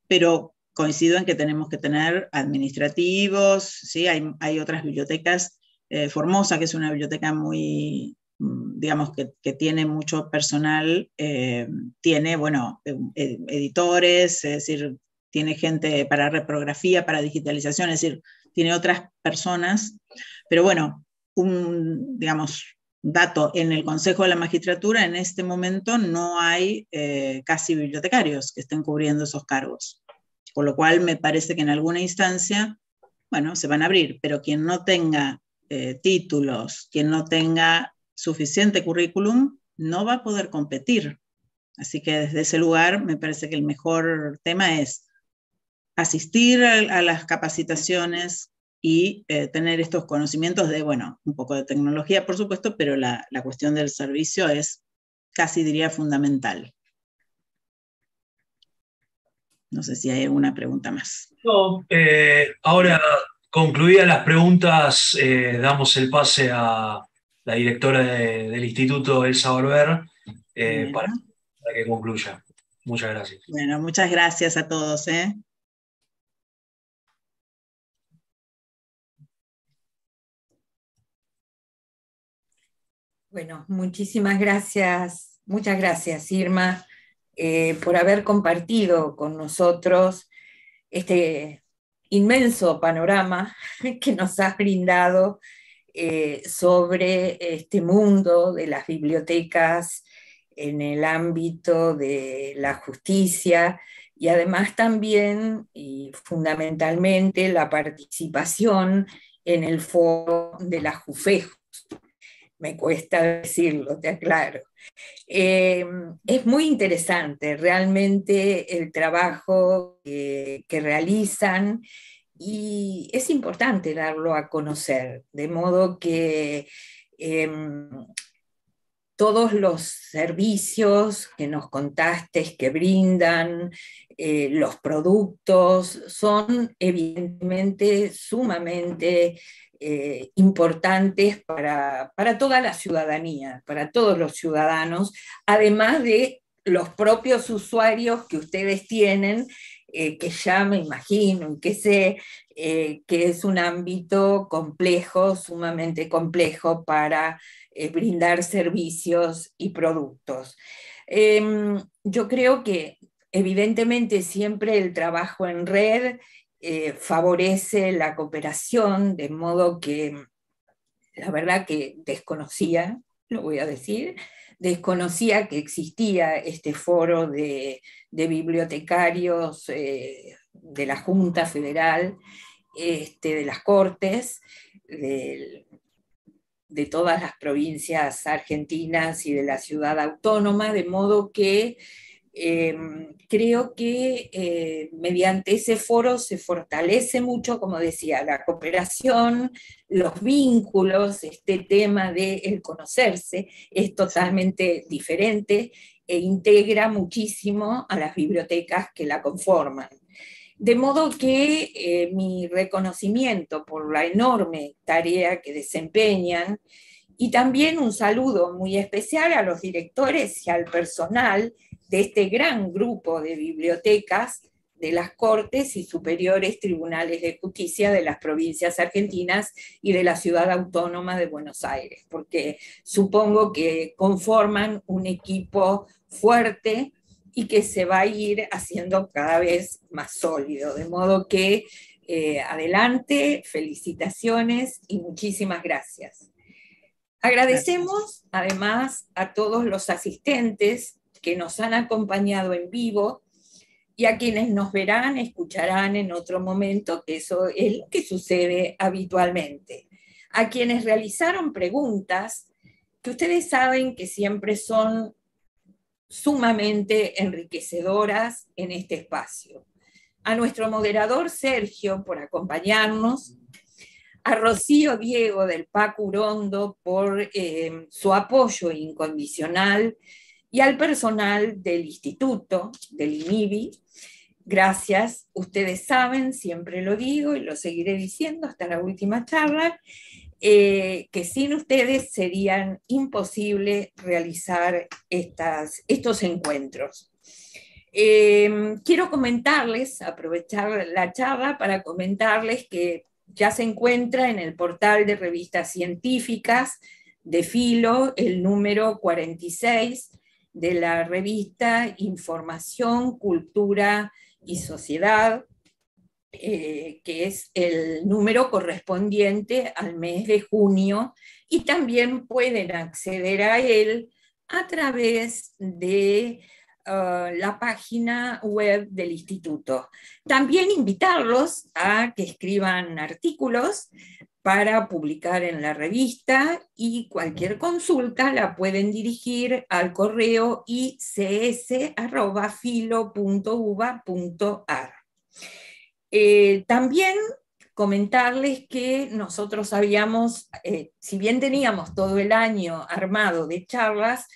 pero coincido en que tenemos que tener administrativos, ¿sí? Hay otras bibliotecas, Formosa, que es una biblioteca muy, digamos, que tiene mucho personal, tiene, bueno, editores, es decir, tiene gente para reprografía, para digitalización, es decir, tiene otras personas, pero bueno, digamos, dato, en el Consejo de la Magistratura en este momento no hay casi bibliotecarios que estén cubriendo esos cargos, por lo cual me parece que en alguna instancia, bueno, se van a abrir, pero quien no tenga títulos, quien no tenga suficiente currículum, no va a poder competir. Así que desde ese lugar me parece que el mejor tema es asistir a las capacitaciones y tener estos conocimientos de, bueno, un poco de tecnología, por supuesto, pero la cuestión del servicio es casi, diría, fundamental. No sé si hay alguna pregunta más. No, ahora, concluidas las preguntas, damos el pase a la directora del Instituto, Elsa Barber, para que concluya. Muchas gracias. Bueno, muchas gracias a todos. Bueno, muchísimas gracias, muchas gracias, Irma, por haber compartido con nosotros este inmenso panorama que nos has brindado sobre este mundo de las bibliotecas en el ámbito de la justicia y además también y fundamentalmente la participación en el foro de la JUFEJUS. Me cuesta decirlo, te aclaro. Es muy interesante realmente el trabajo que realizan y es importante darlo a conocer, de modo que todos los servicios que nos contaste que brindan, los productos, son evidentemente sumamente importantes para toda la ciudadanía, para todos los ciudadanos, además de los propios usuarios que ustedes tienen, que ya me imagino y que sé que es un ámbito complejo, sumamente complejo para brindar servicios y productos. Yo creo que evidentemente siempre el trabajo en red favorece la cooperación, de modo que la verdad que desconocía, lo voy a decir, desconocía que existía este foro de bibliotecarios de la Junta Federal, de las Cortes, de todas las provincias argentinas y de la ciudad autónoma, de modo que creo que mediante ese foro se fortalece mucho, como decía, la cooperación, los vínculos, este tema de el conocerse es totalmente diferente e integra muchísimo a las bibliotecas que la conforman. De modo que mi reconocimiento por la enorme tarea que desempeñan y también un saludo muy especial a los directores y al personal de este gran grupo de bibliotecas de las Cortes y Superiores Tribunales de Justicia de las provincias argentinas y de la Ciudad Autónoma de Buenos Aires, porque supongo que conforman un equipo fuerte y que se va a ir haciendo cada vez más sólido. De modo que adelante, felicitaciones y muchísimas gracias. Agradecemos además a todos los asistentes que nos han acompañado en vivo y a quienes nos verán, escucharán en otro momento, que eso es lo que sucede habitualmente. A quienes realizaron preguntas, que ustedes saben que siempre son sumamente enriquecedoras en este espacio. A nuestro moderador Sergio por acompañarnos, a Rocío Diego del PAC Urondo por su apoyo incondicional y al personal del instituto, del INIBI. Gracias, ustedes saben, siempre lo digo y lo seguiré diciendo hasta la última charla, que sin ustedes serían imposible realizar estos encuentros. Quiero comentarles, aprovechar la charla para comentarles que ya se encuentra en el portal de revistas científicas de Filo el número 46 de la revista Información, Cultura y Sociedad, que es el número correspondiente al mes de junio, y también pueden acceder a él a través de la página web del instituto. También invitarlos a que escriban artículos para publicar en la revista, y cualquier consulta la pueden dirigir al correo ics@filo.uba.ar. También comentarles que nosotros habíamos, si bien teníamos todo el año armado de charlas,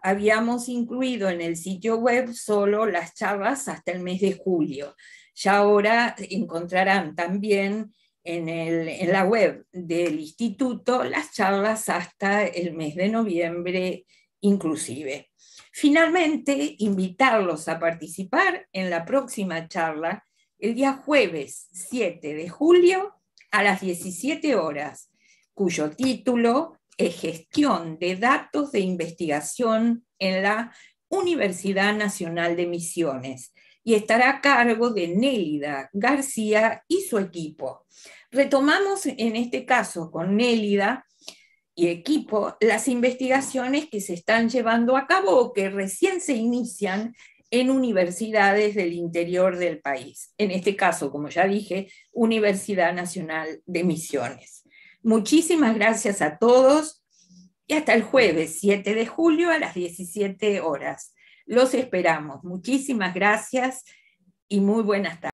habíamos incluido en el sitio web solo las charlas hasta el mes de julio. Ya ahora encontrarán también en la web del instituto las charlas hasta el mes de noviembre inclusive. Finalmente, invitarlos a participar en la próxima charla el día jueves 7 de julio a las 17 horas, cuyo título es Gestión de Datos de Investigación en la Universidad Nacional de Misiones, y estará a cargo de Nélida García y su equipo. Retomamos en este caso con Nélida y equipo las investigaciones que se están llevando a cabo o que recién se inician en universidades del interior del país. En este caso, como ya dije, Universidad Nacional de Misiones. Muchísimas gracias a todos y hasta el jueves 7 de julio a las 17 horas. Los esperamos. Muchísimas gracias y muy buenas tardes.